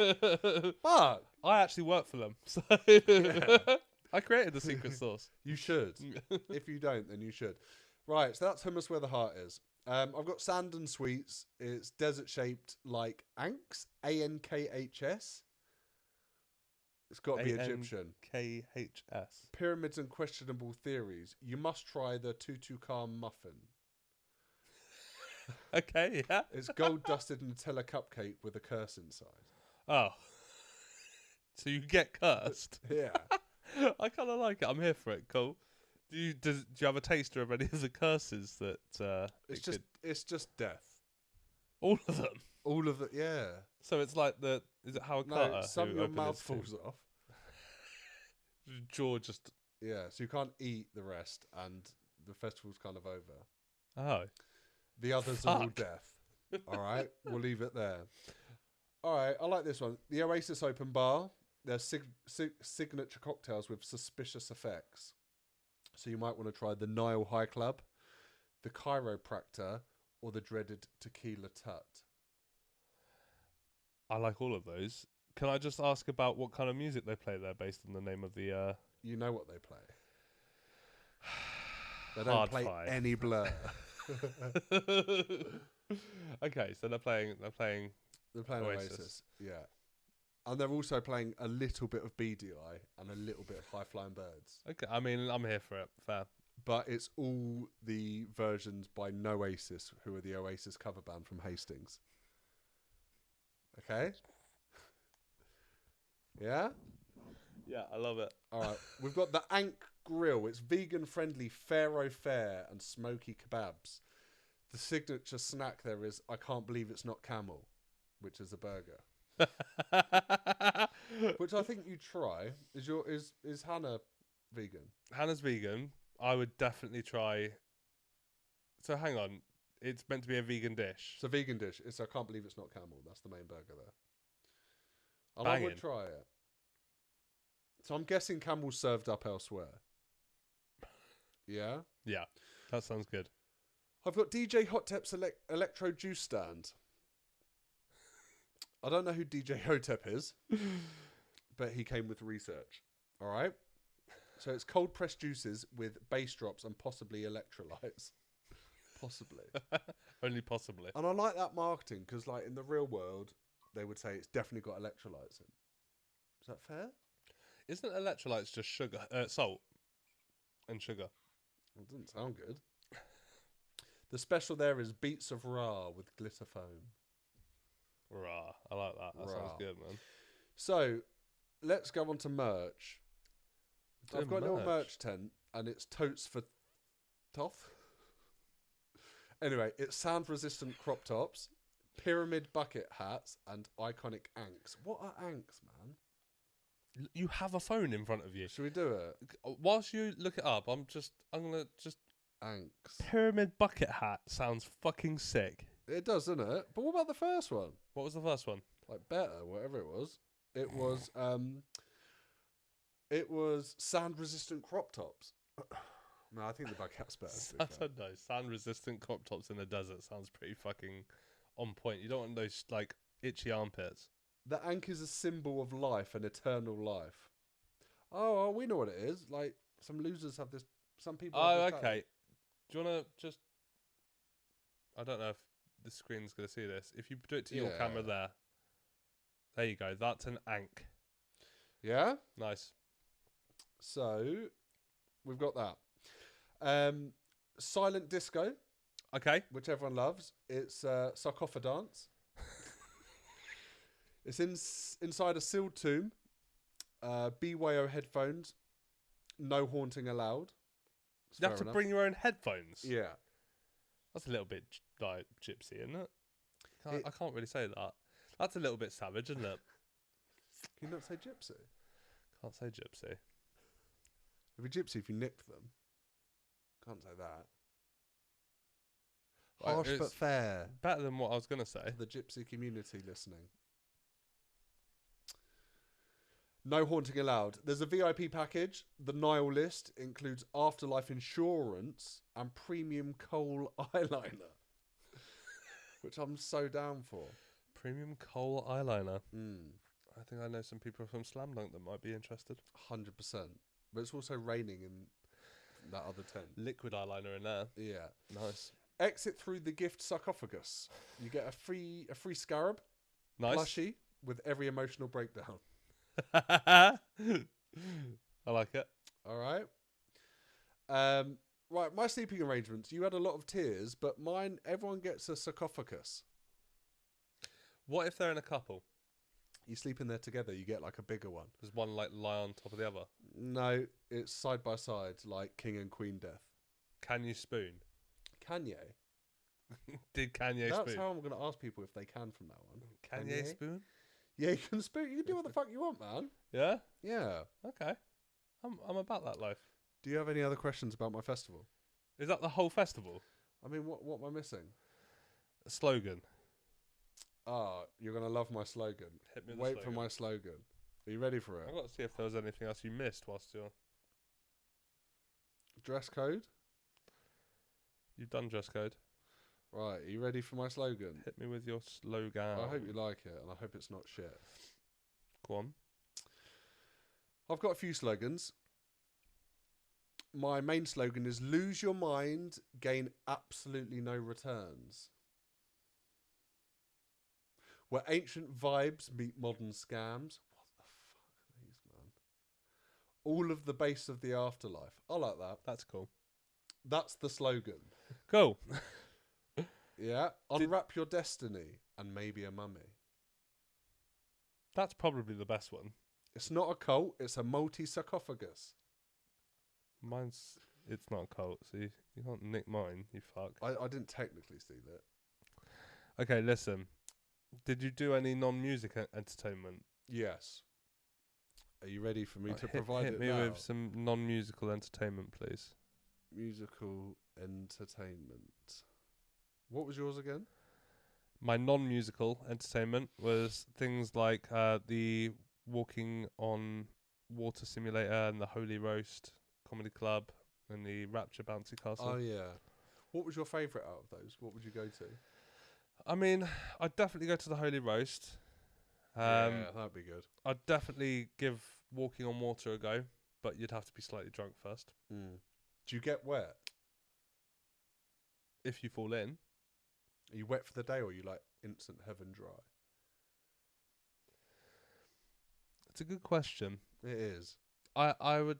Fuck! I actually work for them, so I created the secret sauce. You should. If you don't, then you should. Right, so that's hummus where the heart is. I've got sand and sweets. It's desert shaped like Ankhs, ANKHS. It's got to be Egyptian. KHS. Pyramids and questionable theories. You must try the Tutukar muffin. Okay, yeah. It's gold dusted Nutella cupcake with a curse inside. Oh. So you get cursed? Yeah. I kind of like it. I'm here for it. Cool. Do you have a taster of any of the curses that It's just death. All of them? All of it, yeah. So it's like is it Howard Carter? No, some who of your opened mouth his falls off. Jaw just... Yeah, so you can't eat the rest, and the festival's kind of over. Oh. The others are all death. All right, we'll leave it there. All right, I like this one. The Oasis Open Bar. they're signature cocktails with suspicious effects. So you might want to try the Nile High Club, the Chiropractor, or the dreaded Tequila Tut. I like all of those. Can I just ask about what kind of music they play there based on the name of the... You know what they play. They don't Hard play Five. any Blur. Okay, so they're playing Oasis. Yeah. And they're also playing a little bit of BDI and a little bit of High Flying Birds. Okay, I mean, I'm here for it. Fair. But it's all the versions by Noasis, who are the Oasis cover band from Hastings. Okay? Yeah? Yeah, I love it. All right. We've got the Ankh Grill. It's vegan-friendly Pharaoh fare and smoky kebabs. The signature snack there is, I can't believe it's not camel, which is a burger. Which I think you try. Is Hannah vegan? Hannah's vegan. I would definitely try... So hang on. It's meant to be a vegan dish. It's a vegan dish. It's I can't believe it's not camel. That's the main burger there. And Banging. I would try it. So I'm guessing camel's served up elsewhere. Yeah? Yeah, that sounds good. I've got DJ Hotep's electro juice stand. I don't know who DJ Hotep is, but he came with research. All right? So it's cold pressed juices with bass drops and possibly electrolytes. Possibly. Only possibly. And I like that marketing because, like, in the real world, they would say it's definitely got electrolytes in. Is that fair? Isn't electrolytes just sugar, salt and sugar? It doesn't sound good. The special there is beats of Ra with glitter foam. Rah, I like that. That sounds good, man. So, let's go on to merch. I've got a little merch tent, and it's totes for toth. Anyway, it's sound-resistant crop tops, pyramid bucket hats, and iconic anks. What are anks, man? You have a phone in front of you. Should we do it? Whilst you look it up, I'm gonna just... Anks. Pyramid bucket hat sounds fucking sick. It does, doesn't it? But what about the first one? What was the first one? Like better, whatever it was. It was sound-resistant crop tops. No, I think the bucket hat's better. I don't know. Sound resistant crop tops in the desert sounds pretty fucking on point. You don't want those like itchy armpits. The ank is a symbol of life and eternal life. Oh, we know what it is. Like some losers have this. Some people. Oh, have this okay. Do you want to just? I don't know if the screen's gonna see this. If you do it to your camera there you go. That's an ank. Yeah. Nice. So, we've got that. Silent disco. Okay. Which everyone loves. It's sarcophadance. It's inside a sealed tomb. BYO headphones. No haunting allowed. You have to bring your own headphones. Yeah. That's a little bit like gypsy, isn't it? I can't really say that. That's a little bit savage, isn't it? Can you not say gypsy? Can't say gypsy. If you're gypsy, if you nicked them. Can't say that. Right, Harsh but fair. Better than what I was going to say. To the gypsy community listening. No haunting allowed. There's a VIP package. The Nile list includes afterlife insurance and premium coal eyeliner. Which I'm so down for. Premium coal eyeliner. Mm. I think I know some people from Slam Dunk that might be interested. 100%. But it's also raining in that other tent. Liquid eyeliner in there. Yeah. Nice. Exit through the gift sarcophagus. You get a free scarab. Nice. Plushie with every emotional breakdown. I like it. All right. Right, my sleeping arrangements. You had a lot of tiers, but mine, everyone gets a sarcophagus. What if they're in a couple? You sleep in there together, you get like a bigger one. Does one like lie on top of the other? No, it's side by side, like King and Queen death. Can you spoon? Kanye? Did Kanye That's spoon? how I'm going to ask people if they can from now on. Kanye spoon? Yeah, you can spoon. You can do what the fuck you want, man. Yeah? Yeah. Okay. I'm about that life. Do you have any other questions about my festival? Is that the whole festival? I mean, what am I missing? A slogan. Ah, you're going to love my slogan. Hit me with Wait the for slogan. my slogan. Are you ready for it? I've got to see if there was anything else you missed whilst you're... Dress code? You've done dress code. Right, are you ready for my slogan? Hit me with your slogan. I hope you like it, and I hope it's not shit. Go on. I've got a few slogans. My main slogan is lose your mind, gain absolutely no returns. Where ancient vibes meet modern scams. What the fuck are these, man? All of the base of the afterlife. I like that. That's cool. That's the slogan. Cool. Yeah. Unwrap your destiny and maybe a mummy. That's probably the best one. It's not a cult, it's a multi-sarcophagus. It's not a cult, so you can't nick mine, you fuck. I didn't technically steal it. Okay, listen. Did you do any non-music entertainment? Yes. Are you ready for me to provide hit it me now? with some non-musical entertainment, please. Musical entertainment. What was yours again? My non-musical entertainment was things like the Walking on Water Simulator and the Holy Roast Comedy Club and the Rapture Bouncy Castle. Oh, yeah. What was your favourite out of those? What would you go to? I mean, I'd definitely go to the Holy Roast. Yeah, that'd be good. I'd definitely give Walking on Water a go, but you'd have to be slightly drunk first. Mm. Do you get wet? If you fall in. Are you wet for the day or are you like instant heaven dry? It's a good question. It is. I would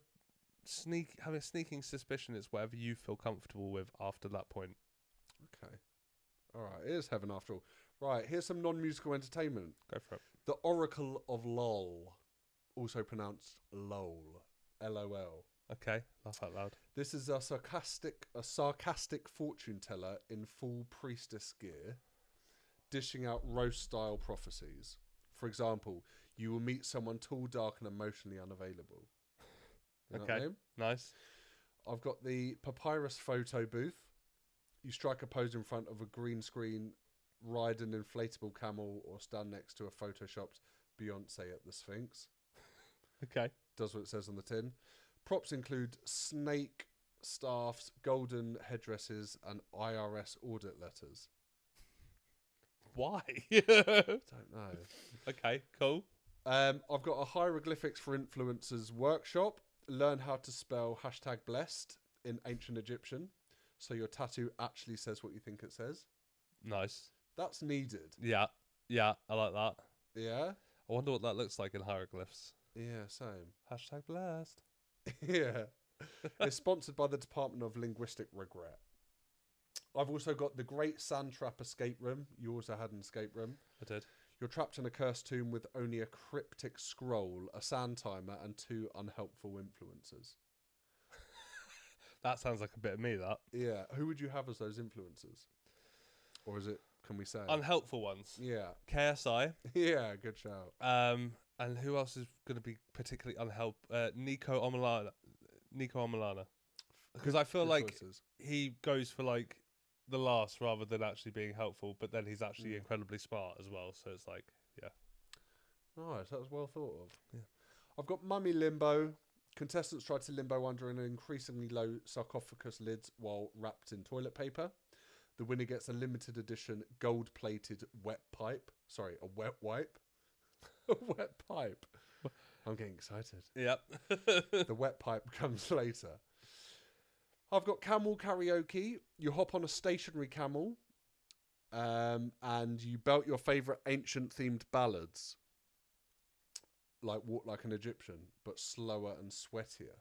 have a sneaking suspicion it's whatever you feel comfortable with after that point. Okay. All right. It is heaven after all. Right. Here's some non-musical entertainment. Go for it. The Oracle of Lol, also pronounced LOL. LOL. Okay, laugh out loud. This is a sarcastic fortune teller in full priestess gear, dishing out roast-style prophecies. For example, you will meet someone tall, dark, and emotionally unavailable. You know what I mean? Nice. I've got the papyrus photo booth. You strike a pose in front of a green screen, ride an inflatable camel, or stand next to a photoshopped Beyonce at the Sphinx. Okay. Does what it says on the tin. Props include snake staffs, golden headdresses, and IRS audit letters. Why? Don't know. Okay, cool. I've got a hieroglyphics for influencers workshop. Learn how to spell #blessed in ancient Egyptian, so your tattoo actually says what you think it says. Nice. That's needed. Yeah, I like that. Yeah? I wonder what that looks like in hieroglyphs. Yeah, same. #blessed. Yeah. It's sponsored by the Department of Linguistic Regret. I've also got the Great Sand Trap Escape Room. You also had an escape room. I did. You're trapped in a cursed tomb with only a cryptic scroll, a sand timer, and 2 unhelpful influencers. That sounds like a bit of me, that. Yeah. Who would you have as those influencers? Or is it, can we say? Unhelpful ones. Yeah. KSI. Yeah, good shout. And who else is going to be particularly unhelpful? Nico Omalana. Because I feel like he goes for like the last rather than actually being helpful, but then he's actually incredibly smart as well. So it's like, yeah. Nice, that was well thought of. Yeah. I've got Mummy Limbo. Contestants try to limbo under an increasingly low sarcophagus lids while wrapped in toilet paper. The winner gets a limited edition gold-plated wet pipe. Sorry, a wet wipe. A wet pipe. I'm getting excited. Yep. The wet pipe comes later. I've got camel karaoke. You hop on a stationary camel and you belt your favourite ancient-themed ballads. Like Walk Like an Egyptian, but slower and sweatier.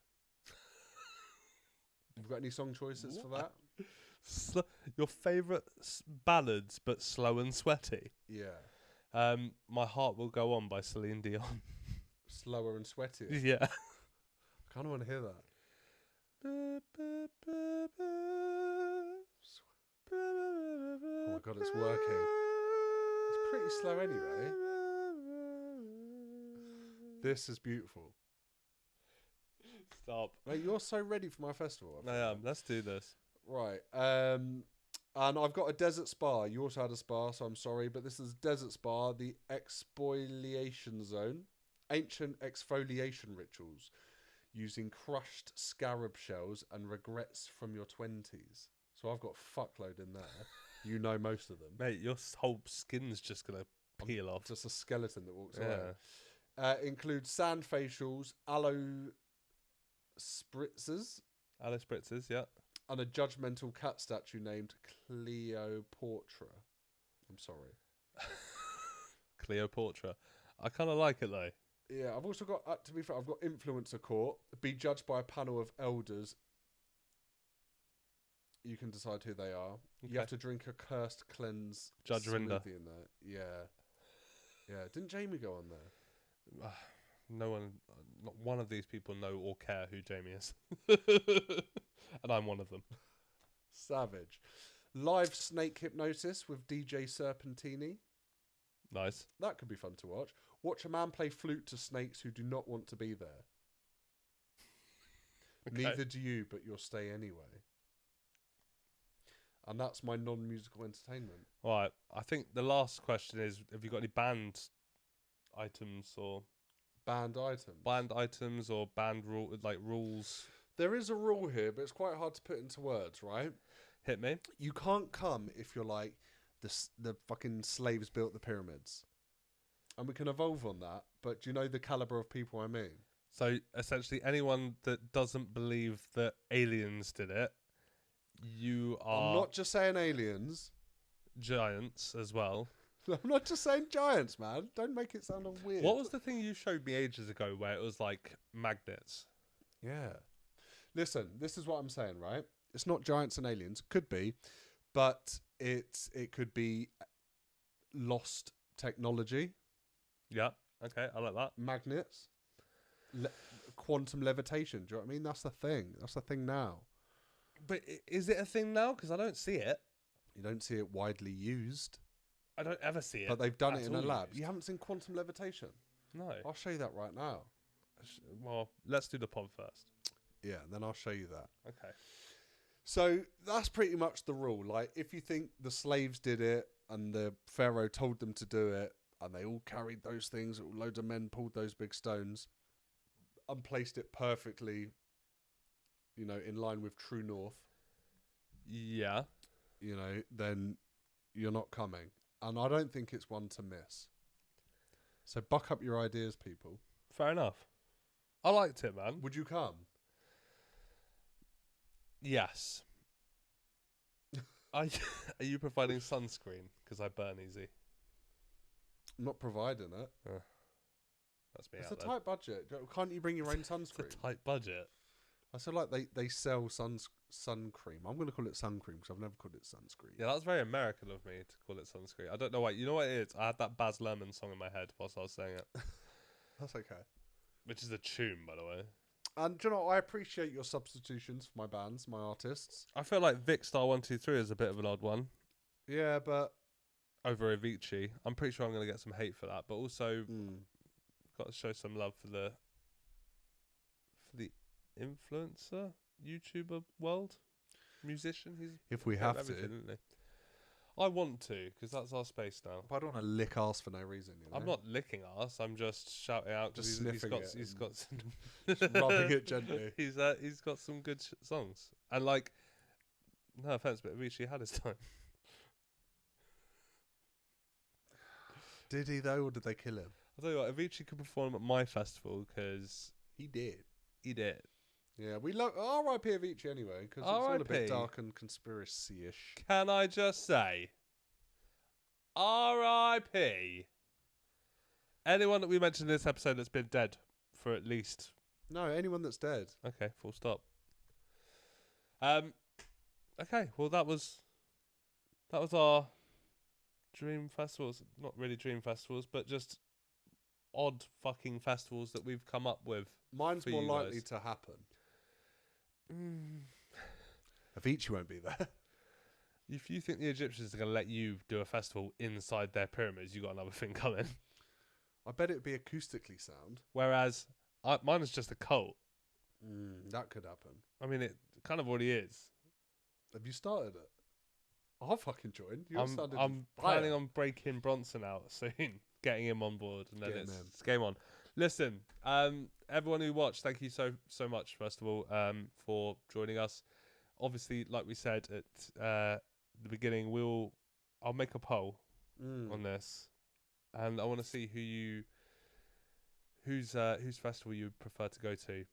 You've got any song choices for that? Your favourite ballads, but slow and sweaty? Yeah. My Heart Will Go On by Celine Dion. Slower and sweatier? Yeah. I kind of want to hear that. Oh my god, it's working. It's pretty slow anyway. This is beautiful. Stop. Mate, you're so ready for my festival. I am. Let's do this. Right. And I've got a desert spa. You also had a spa, so I'm sorry, but this is desert spa, the exfoliation zone. Ancient exfoliation rituals using crushed scarab shells and regrets from your 20s. So I've got a fuckload in there. You know most of them. Mate, your whole skin's just going to peel off. Just a skeleton that walks away. Includes sand facials, aloe spritzers. Aloe spritzers, yeah. And a judgmental cat statue named Cleopatra. I'm sorry. Cleopatra. I kind of like it though. Yeah, I've also got, to be fair, I've got influencer court. Be judged by a panel of elders. You can decide who they are. Okay. You have to drink a cursed cleanse Judgerinda smoothie in there. Yeah. Yeah. Didn't Jamie go on there? No one, not one of these people know or care who Jamie is. And I'm one of them. Savage. Live snake hypnosis with DJ Serpentini. Nice. That could be fun to watch. Watch a man play flute to snakes who do not want to be there. Okay. Neither do you, but you'll stay anyway. And that's my non-musical entertainment. All right. I think the last question is, have you got any banned items or... Banned items? Banned items or banned rules? There is a rule here, but it's quite hard to put into words, right? Hit me. You can't come if you're like, the fucking slaves built the pyramids. And we can evolve on that, but do you know the caliber of people I mean? So essentially anyone that doesn't believe that aliens did it, you are... I'm not just saying aliens. Giants as well. I'm not just saying giants, man. Don't make it sound all weird. What was the thing you showed me ages ago where it was like magnets? Yeah. Listen, this is what I'm saying, right? It's not giants and aliens. Could be, but it could be lost technology. Yeah. Okay, I like that. Magnets. Quantum levitation. Do you know what I mean? That's the thing. That's the thing now. But is it a thing now? Because I don't see it. You don't see it widely used. I don't ever see it. But they've done it in a lab. You haven't seen quantum levitation? No. I'll show you that right now. Well, let's do the pod first. Yeah, then I'll show you that. Okay. So that's pretty much the rule. Like, if you think the slaves did it and the pharaoh told them to do it and they all carried those things, loads of men pulled those big stones and placed it perfectly, you know, in line with true north. Yeah. You know, then you're not coming. And I don't think it's one to miss. So buck up your ideas, people. Fair enough. I liked it, man. Would you come? Yes. Are you providing sunscreen? Because I burn easy. I'm not providing it. That's me. It's a tight budget. Can't you bring your own sunscreen? It's a tight budget. I feel like they sell sun cream. I'm going to call it sun cream because I've never called it sunscreen. Yeah, that's very American of me to call it sunscreen. I don't know why. You know what it is? I had that Baz Luhrmann song in my head whilst I was saying it. That's okay. Which is a tune, by the way. And do you know, I appreciate your substitutions for my bands, my artists. I feel like Vic Star 123 is a bit of an odd one. Yeah, but over Avicii. I'm pretty sure I'm going to get some hate for that, but also got to show some love for the influencer, YouTuber world, musician. He's if we have to, isn't he? I want to, because that's our space now. But I don't want to lick arse for no reason. You know? I'm not licking arse. I'm just shouting out because he's got some just rubbing it gently. He's got some good songs, and like, no offense, but Avicii had his time. Did he though, or did they kill him? I'll tell you what, Avicii could perform at my festival because he did. He did. Yeah, we love R.I.P. Avicii anyway, because it's all a bit dark and conspiracy-ish. Can I just say, R.I.P. anyone that we mentioned in this episode that's been dead for at least... No, anyone that's dead. Okay, full stop. Okay, well that was our dream festivals. Not really dream festivals, but just odd fucking festivals that we've come up with. Mine's more likely to happen. Avicii won't be there. If you think the Egyptians are going to let you do a festival inside their pyramids, you got another thing coming. I bet it'd be acoustically sound. Whereas mine is just a cult. That could happen. I mean, it kind of already is. Have you started it? I'll fucking join. I'm planning on breaking Bronson out soon, getting him on board, and then it's game on. Listen, everyone who watched, thank you so much, first of all, for joining us. Obviously, like we said at the beginning, I'll make a poll on this, and I want to see whose festival you would prefer to go to.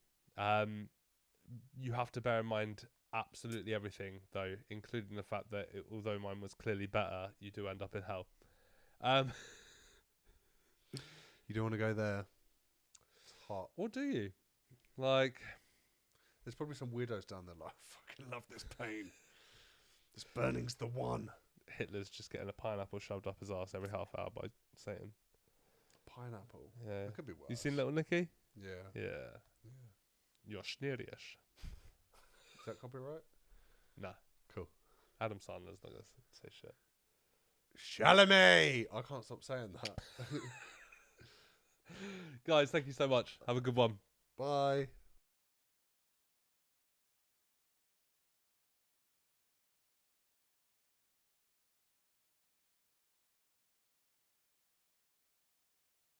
You have to bear in mind absolutely everything, though, including the fact that although mine was clearly better, you do end up in hell. You don't want to go there. It's hot. Or do you? Like, there's probably some weirdos down there like, I fucking love this pain. This burning's the one. Hitler's just getting a pineapple shoved up his ass every half hour by Satan. Pineapple? Yeah. That could be worse. You seen Little Nicky? Yeah. Yeah. You're schnerisch. Is that copyright? Nah. Cool. Adam Sandler's not going to say shit. Chalamet! I can't stop saying that. Guys, thank you so much. Have a good one. Bye.